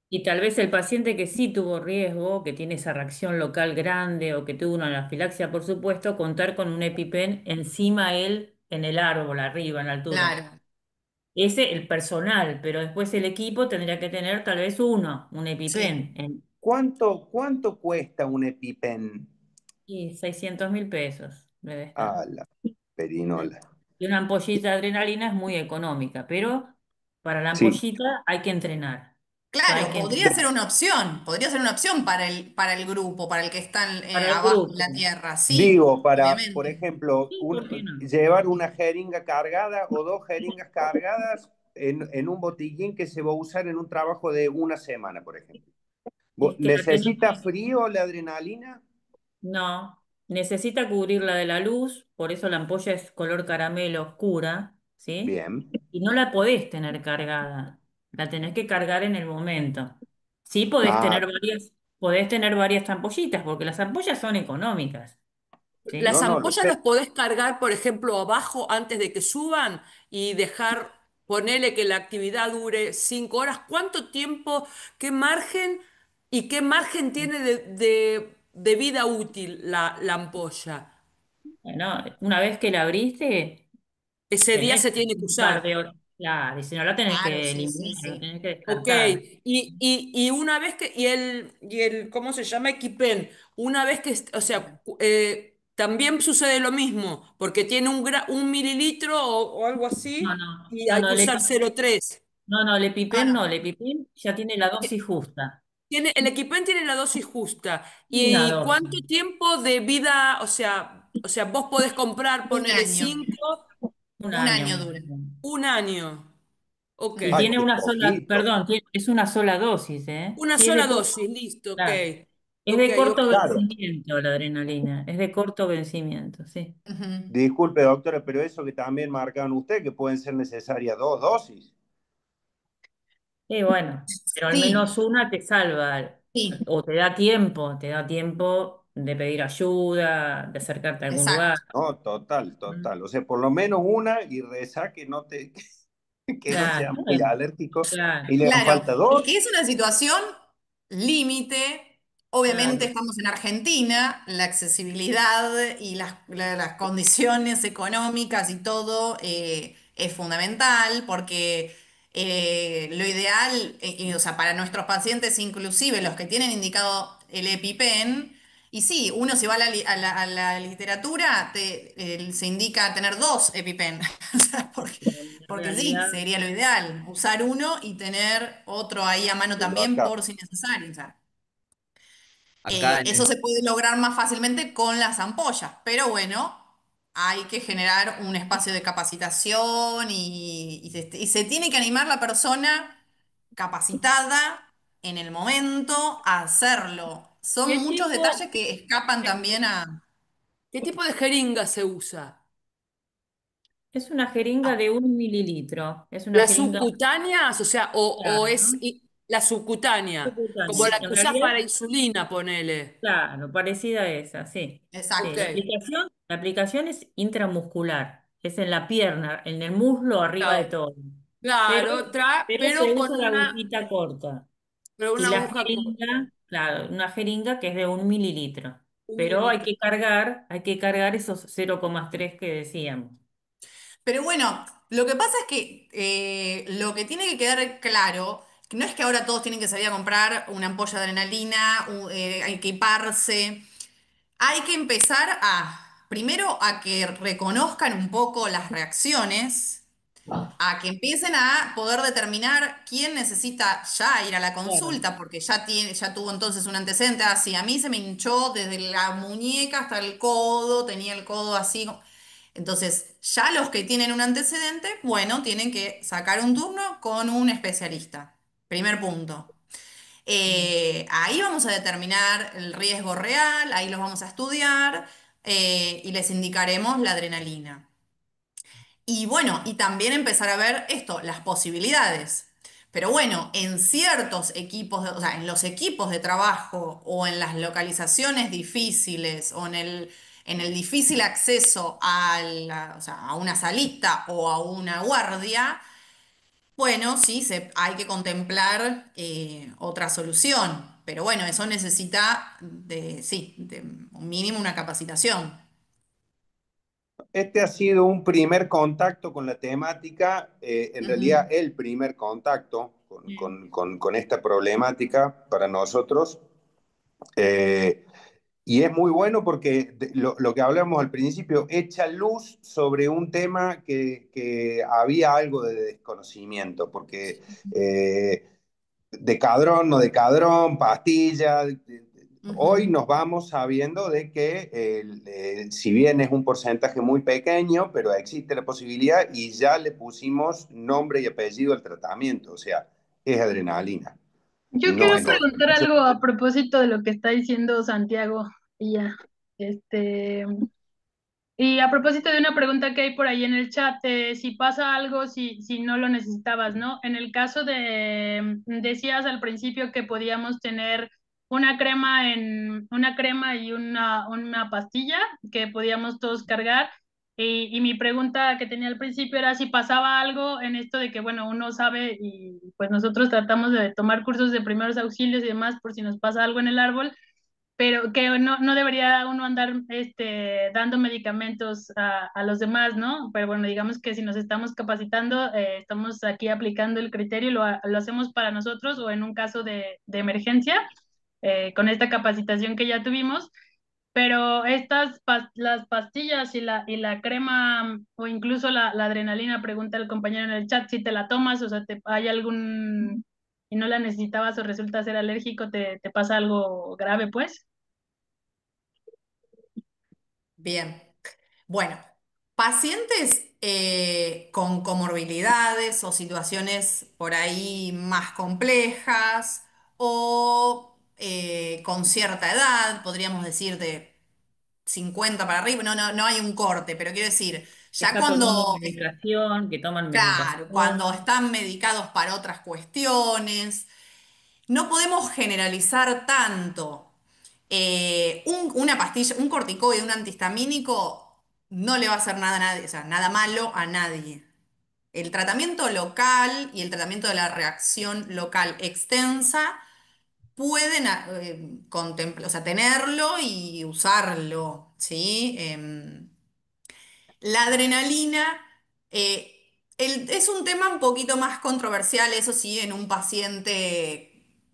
y tal vez el paciente que sí tuvo riesgo, que tiene esa reacción local grande o que tuvo una anafilaxia, por supuesto, contar con un EpiPen encima él en el árbol, arriba, en la altura. Claro. Ese, el personal, pero después el equipo tendría que tener tal vez uno, un Sí. EpiPen, ¿Cuánto cuesta un EpiPen? y 600.000 pesos debe estar. A la perinola. Y una ampollita de adrenalina es muy económica, pero para la Sí. ampollita hay que entrenar. O sea, hay Claro, que entrenar. podría ser una opción para el grupo, para el que está Para el abajo en la grupo. tierra, sí, Digo, por obviamente. ejemplo, Sí, ¿por qué no? llevar una jeringa cargada o dos jeringas cargadas en un botiquín que se va a usar en un trabajo de una semana, por ejemplo. Es que la tenés ¿Necesita que. frío la adrenalina? No, necesita cubrirla de la luz, por eso la ampolla es color caramelo oscura, ¿sí? Bien. Y no la podés tener cargada, la tenés que cargar en el momento. Sí Ah, podés tener varias ampollitas, porque las ampollas son económicas, Las no, ¿sí? no, lo ampollas sé. las podés cargar, por ejemplo, abajo antes de que suban y dejar, ponerle que la actividad dure 5 horas. ¿Cuánto tiempo, qué margen y qué margen tiene de vida útil la ampolla? Bueno, una vez que la abriste, Ese día tenés se tiene que un par usar. de horas. Claro, y si no la tenés Claro, que sí, eliminar, sí, la sí. tenés que Ok, descartar. y una vez que, ¿cómo se llama? Equipen, una vez que, o sea, también sucede lo mismo, porque tiene un mililitro o algo No, así, no, y no, hay no, que usar 0,3. el EpiPen Claro, no, el EpiPen ya tiene la dosis justa. El Equipen tiene la dosis justa. Una ¿Y dosis. cuánto tiempo de vida, o sea, vos podés comprar, un ponele año. 5, Un Un año. año dura. un año? Ok. Y Ay, tiene qué una sola, poquito. perdón, es una sola dosis, ¿eh? Una Sí, es sola de corto, dosis, listo, ok. claro. Es Ok, de ok. corto Claro, vencimiento la adrenalina, es de corto vencimiento, sí. Ujú. disculpe, doctora, pero eso que también marcan usted, que pueden ser necesarias 2 dosis. Y bueno, pero al Sí, menos una te salva, sí, o te da tiempo de pedir ayuda, de acercarte a algún lugar. exacto. No, total, ¿Mm? total. O sea, por lo menos una y reza que no Claro, sea muy bueno, alérgico claro, y le dan Claro, falta es dos. que es una situación límite. Obviamente claro. estamos en Argentina, la accesibilidad y las condiciones económicas y todo es fundamental porque lo ideal, o sea, para nuestros pacientes, inclusive los que tienen indicado el EpiPen, y sí, uno si va a la literatura, se indica tener dos EpiPen, o sea, En porque sí, realidad, sería lo ideal, usar uno y tener otro ahí a mano Pero también acá, por si necesario. O sea, Acá eso se puede lograr más fácilmente con las ampollas, pero bueno, hay que generar un espacio de capacitación y se tiene que animar la persona capacitada en el momento a hacerlo. Son ¿Qué muchos tipo, detalles que escapan también a... qué tipo de jeringa se usa? es una jeringa de 1 mililitro, es una ¿Las jeringa, subcutáneas? O sea, o es claro, la subcutánea, como subcutánea. la En que usás realidad, para insulina, ponele. claro, parecida a esa, sí. Sí, Ok, Exacto. la aplicación es intramuscular, es en la pierna, en el muslo arriba de claro, todo. Pero, claro, pero se pero con usa la agujita corta. Y una la aguja corta, jeringa, claro, una jeringa que es de 1 mililitro. un Pero mililitro. hay que cargar esos 0,3 que decíamos. Pero bueno, lo que pasa es que lo que tiene que quedar claro, que no es que ahora todos tienen que salir a comprar una ampolla de adrenalina, hay que equiparse. Hay que empezar primero a que reconozcan un poco las reacciones, a que empiecen a poder determinar quién necesita ya ir a la Claro. consulta, porque ya tuvo entonces un antecedente. Ah, sí, a mí se me hinchó desde la muñeca hasta el codo, tenía el codo así. Entonces, ya los que tienen un antecedente, bueno, tienen que sacar un turno con un especialista. Primer punto. Ahí vamos a determinar el riesgo real, ahí los vamos a estudiar y les indicaremos la adrenalina. Y bueno, y también empezar a ver esto, las posibilidades. Pero bueno, en ciertos equipos, o sea, en los equipos de trabajo o en las localizaciones difíciles o en el difícil acceso o sea, a una salita o a una guardia, bueno, sí, hay que contemplar otra solución, pero bueno, eso necesita sí, de un mínimo una capacitación. este ha sido un primer contacto con la temática, en realidad Ujú. el primer contacto Sí. con esta problemática para nosotros. Eh, y es muy bueno porque lo que hablamos al principio echa luz sobre un tema que había algo de desconocimiento, porque decadrón, no decadrón, pastilla. Hoy Ujú. nos vamos sabiendo de que si bien es un porcentaje muy pequeño, pero existe la posibilidad y ya le pusimos nombre y apellido al tratamiento, o sea, es adrenalina, Yo no quiero es otra. preguntar algo a propósito de lo que está diciendo Santiago y ya. Este, y a propósito de una pregunta que hay por ahí en el chat, si pasa algo, si no lo necesitabas, ¿no? En el caso decías al principio que podíamos tener una crema y una pastilla que podíamos todos cargar. Y mi pregunta que tenía al principio era si pasaba algo en esto de que, bueno, uno sabe y pues nosotros tratamos de tomar cursos de primeros auxilios y demás por si nos pasa algo en el árbol, pero que no debería uno andar dando medicamentos a los demás, ¿no? Pero bueno, digamos que si nos estamos capacitando, estamos aquí aplicando el criterio y lo hacemos para nosotros o en un caso de emergencia, con esta capacitación que ya tuvimos. Pero las pastillas y la crema o incluso la adrenalina, pregunta el compañero en el chat, si te la tomas, o sea, hay algún y no la necesitabas o resulta ser alérgico, te pasa algo grave, pues. Bien. Bueno, pacientes con comorbilidades o situaciones por ahí más complejas o con cierta edad, podríamos decir de 50 para arriba, no hay un corte, pero quiero decir, Que ya está tomando cuando, medicación, que toman claro, cuando medicación. están medicados para otras cuestiones, no podemos generalizar tanto. Una pastilla, un corticoide, un antihistamínico, no le va a hacer nada a nadie, o sea, nada malo a nadie. El tratamiento local y el tratamiento de la reacción local extensa pueden o sea, tenerlo y usarlo, ¿sí? La adrenalina es un tema un poquito más controversial, eso sí, en un paciente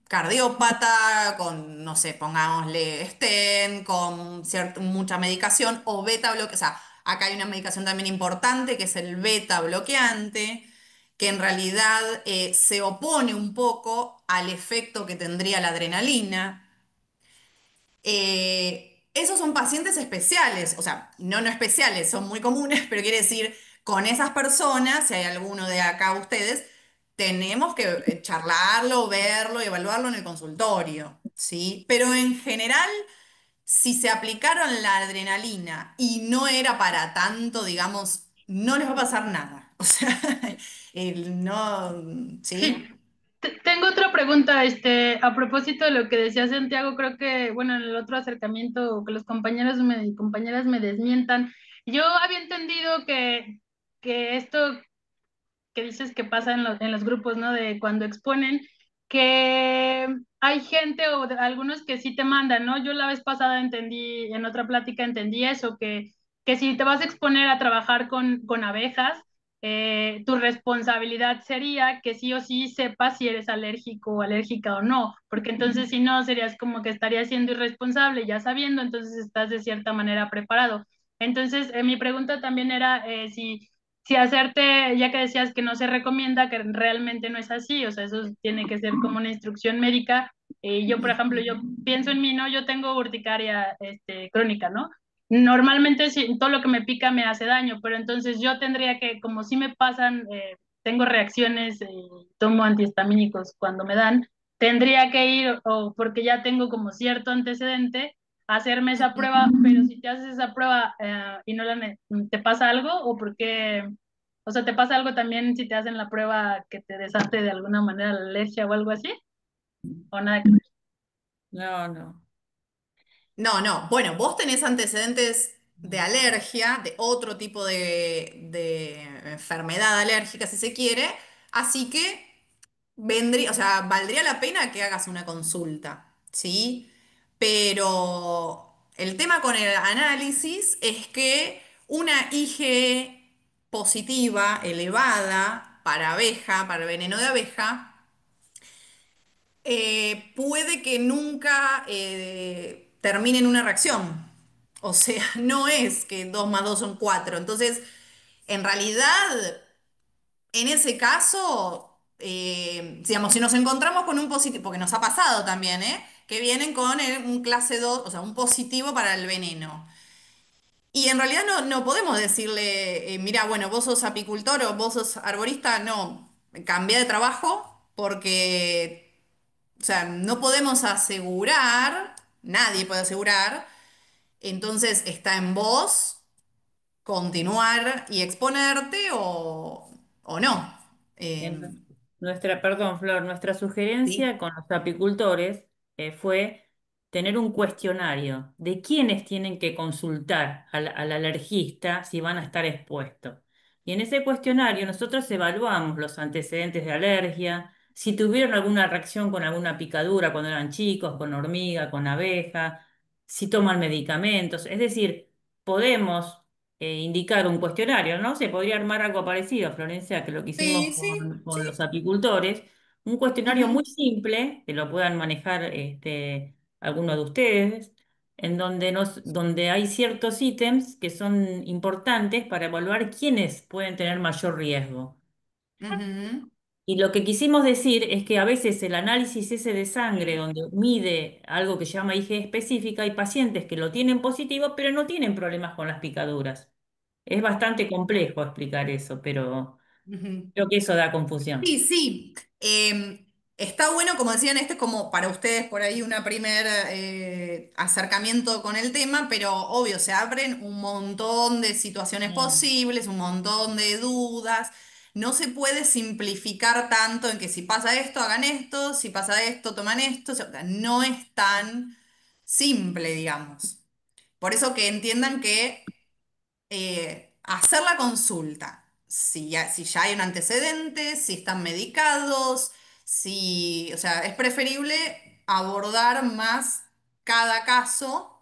cardiópata, con, no sé, pongámosle stent, con mucha medicación o beta bloqueante. O sea, acá hay una medicación también importante que es el beta bloqueante, que en realidad se opone un poco al efecto que tendría la adrenalina. Esos son pacientes especiales, o sea, no especiales, son muy comunes, pero quiere decir, con esas personas, si hay alguno de acá ustedes, tenemos que charlarlo, verlo y evaluarlo en el consultorio, ¿sí? Pero en general, si se aplicaron la adrenalina y no era para tanto, digamos, no les va a pasar nada. O sea, no, Sí, ¿sí? tengo otra pregunta, a propósito de lo que decía Santiago, creo que, bueno, en el otro acercamiento, que los compañeros y compañeras me desmientan. Yo había entendido que esto que dices que pasa en los grupos, ¿no? De cuando exponen, que hay gente o algunos que sí te mandan, ¿no? Yo la vez pasada entendí, en otra plática entendí eso, que si te vas a exponer a trabajar con abejas, tu responsabilidad sería que sí o sí sepas si eres alérgico o alérgica o no, porque entonces si no, serías como que estarías siendo irresponsable, ya sabiendo, entonces estás de cierta manera preparado. Entonces, mi pregunta también era si hacerte, ya que decías que no se recomienda, que realmente no es así, o sea, eso tiene que ser como una instrucción médica. Yo, por ejemplo, yo pienso en mí, ¿no? Yo tengo urticaria crónica, ¿no? Normalmente todo lo que me pica me hace daño, pero entonces yo tendría que, como si me pasan, tengo reacciones, tomo antihistamínicos cuando me dan, tendría que ir, o porque ya tengo como cierto antecedente, hacerme esa prueba, pero si te haces esa prueba y no te pasa algo o porque, o sea, te pasa algo también si te hacen la prueba que te desate de alguna manera la alergia o algo así, o nada que ver. No, no. No. Bueno, vos tenés antecedentes de alergia, de otro tipo de enfermedad alérgica, si se quiere, así que vendría, o sea, valdría la pena que hagas una consulta, ¿sí? Pero el tema con el análisis es que una IgE positiva, elevada, para abeja, para veneno de abeja, puede que nunca termine en una reacción. O sea, no es que 2 más 2 son 4. Entonces, en realidad, en ese caso, digamos, si nos encontramos con un positivo, porque nos ha pasado también, ¿eh? Que vienen con un clase 2, o sea, un positivo para el veneno. Y en realidad no podemos decirle, mira, bueno, vos sos apicultor o vos sos arborista, no, cambia de trabajo porque o sea, no podemos asegurar, nadie puede asegurar, entonces está en vos continuar y exponerte o no. En Eh, perdón, Flor, nuestra sí. sugerencia con los apicultores fue tener un cuestionario de quiénes tienen que consultar al alergista si van a estar expuestos. Y en ese cuestionario nosotros evaluamos los antecedentes de alergia, si tuvieron alguna reacción con alguna picadura cuando eran chicos, con hormiga, con abeja, si toman medicamentos. Es decir, podemos indicar un cuestionario, ¿no? Se podría armar algo parecido, Florencia, que lo que hicimos Sí, sí, sí. con los apicultores, un cuestionario Ujú, muy simple, que lo puedan manejar alguno de ustedes, en donde, donde hay ciertos ítems que son importantes para evaluar quiénes pueden tener mayor riesgo. ujú, Y lo que quisimos decir es que a veces el análisis ese de sangre, donde mide algo que se llama IgE específica, hay pacientes que lo tienen positivo, pero no tienen problemas con las picaduras. Es bastante complejo explicar eso, pero ujú. creo que eso da confusión. Sí, sí. Está bueno, como decían, esto es como para ustedes por ahí una primer acercamiento con el tema, pero obvio, se abren un montón de situaciones Mm. posibles, un montón de dudas. No se puede simplificar tanto en que si pasa esto, hagan esto, si pasa esto, toman esto. O sea, no es tan simple, digamos. Por eso que entiendan que hacer la consulta, si ya hay un antecedente, si están medicados, si, o sea, es preferible abordar más cada caso.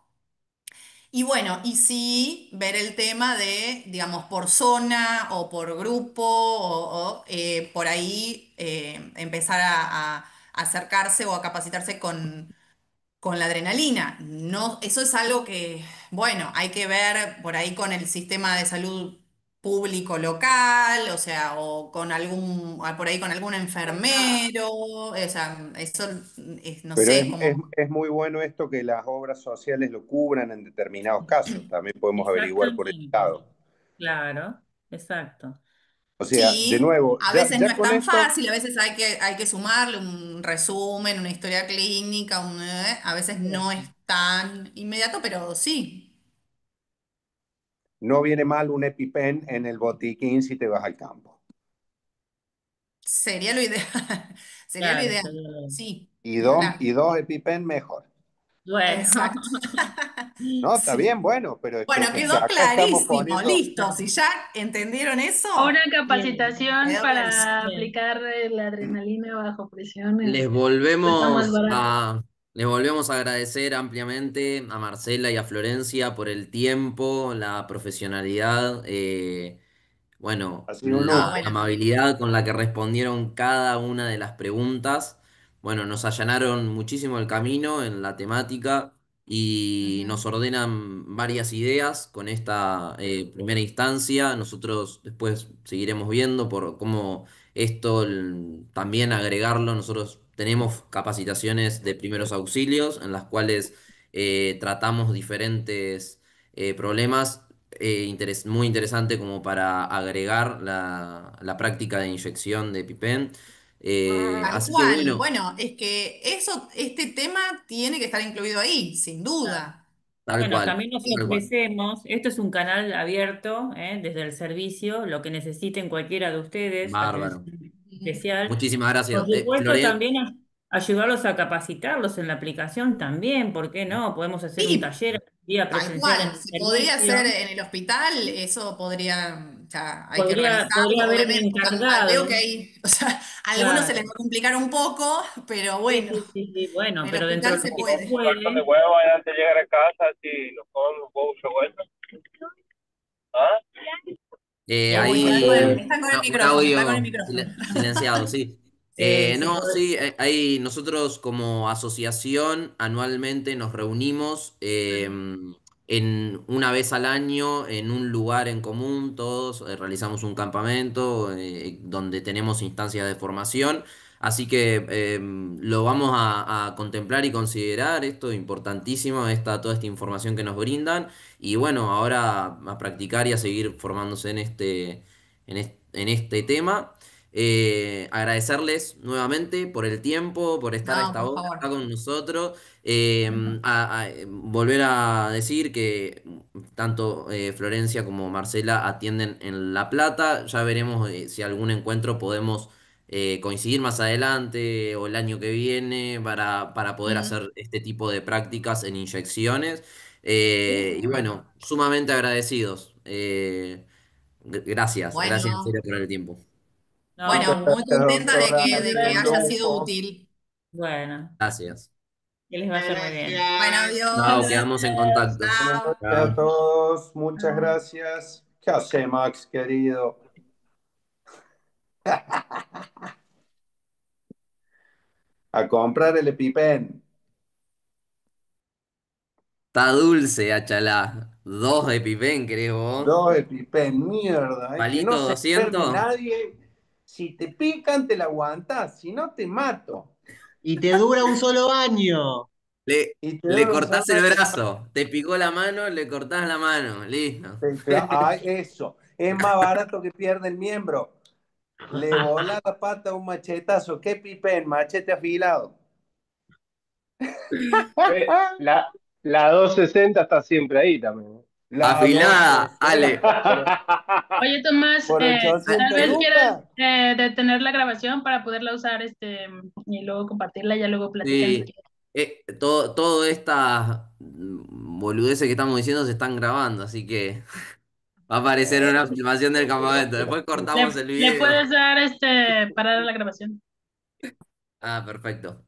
Y bueno, y sí ver el tema de, digamos, por zona o por grupo o, por ahí empezar a acercarse o a capacitarse con la adrenalina. No, eso es algo que, bueno, hay que ver por ahí con el sistema de salud público local, o sea, o con algún, por ahí con algún enfermero, o sea, eso no Pero sé, es como, es muy bueno esto que las obras sociales lo cubran en determinados casos. También podemos averiguar por ese Exactamente, lado. claro, exacto. O sea, de sí, nuevo, a veces no ya es con tan esto, fácil, a veces hay que sumarle un resumen, una historia clínica, a veces no es tan inmediato, pero sí, no viene mal un EpiPen en el botiquín si te vas al campo. sería lo ideal, sería lo Claro, ideal, sí, ni Y hablar. dos EpiPen mejor. bueno. Exacto. No, está Sí. bien, bueno, pero Bueno, es que quedó acá estamos clarísimo, poniendo, listo. Si ya entendieron Una eso, Bien, capacitación quedó clarísimo. para bien. aplicar la adrenalina bajo presión Les cuesta más volvemos barato. a, les volvemos a agradecer ampliamente a Marcela y a Florencia por el tiempo, la profesionalidad. Bueno, ha sido un No, la lujo. bueno. amabilidad con la que respondieron cada una de las preguntas, bueno, nos allanaron muchísimo el camino en la temática y nos Ujú, ordenan varias ideas con esta primera instancia. Nosotros después seguiremos viendo por cómo esto también agregarlo. Nosotros tenemos capacitaciones de primeros auxilios en las cuales tratamos diferentes problemas muy interesante como para agregar la práctica de inyección de EpiPen. tal Así que cual. bueno, Bueno, es que eso, este tema tiene que estar incluido ahí, sin Claro. duda. tal Bueno, cual, también nos tal cual. ofrecemos, esto es un canal abierto, desde el servicio, lo que necesiten cualquiera de ustedes, Bárbaro. atención Ujú. especial. Muchísimas gracias. Por supuesto, Florencia, también ayudarlos a capacitarlos en la aplicación también, ¿por qué no? Podemos hacer un Sí, taller día tal presencial en cual. el Se podría hacer servicio. en el hospital, eso podría, o sea, hay que Podría organizarlo, haber un obviamente. Veo que encargado. hay, o sea, a algunos se les Claro. va a complicar un poco, pero Sí, bueno, sí, sí, sí, bueno, en el pero dentro hospital de se lo que se puede. puede. Cartón de huevo antes de llegar a casa, si los con los huevos revueltos. ¿Ah? Bueno, ahí Están con el un micrófono, está con el audio micrófono. silenciado, sí. sí, sí, No, sí, ahí nosotros como asociación anualmente nos reunimos en una vez al año en un lugar en común, todos realizamos un campamento donde tenemos instancias de formación, así que lo vamos a contemplar y considerar, esto es importantísimo, toda esta información que nos brindan, y bueno, ahora a practicar y a seguir formándose en este tema. Agradecerles nuevamente por el tiempo, por estar a No, esta por hora acá favor. con nosotros. Volver a decir que tanto Florencia como Marcela atienden en La Plata. Ya veremos si algún encuentro podemos coincidir más adelante o el año que viene para poder Mm. hacer este tipo de prácticas en inyecciones. Sí. Y bueno, sumamente agradecidos. Gracias, gracias en Bueno, serio por el tiempo. no, bueno, por muy Gracias, contenta doctora, de ha Hasta que sido un haya luego. sido lujo. útil. bueno. Gracias. Que les vaya muy bien. Bueno, Gracias. Chao, adiós. quedamos en contacto. Buenas Chao. noches a Chao. todos, muchas gracias. ¿Qué hace, Max, querido? A comprar el EpiPen. Está dulce, Achalá. 2 EpiPen, ¿querés vos? Dos EpiPen, mierda, que no Palito se enferme 200. nadie. Si te pican, te la aguantás, si no, te mato. Y te dura un solo año. Le, Y te le doy un cortás el salario. brazo. Te picó la mano, le cortás la mano. Listo. Ay, eso. Es más barato que pierde el miembro. Le volá la pata a un machetazo. ¿Qué EpiPen? Machete afilado. La 260 está siempre ahí también. La Afilada, 260 Ale. Oye, Tomás, por tal 800 vez quieras lucas. detener la grabación para poderla usar y luego compartirla y ya luego platican si Sí. quieres. Todo estas boludeces que estamos diciendo se están grabando, así que va a aparecer una filmación del campamento. Después cortamos el Le video. puedes dar parar la grabación. Ah, perfecto.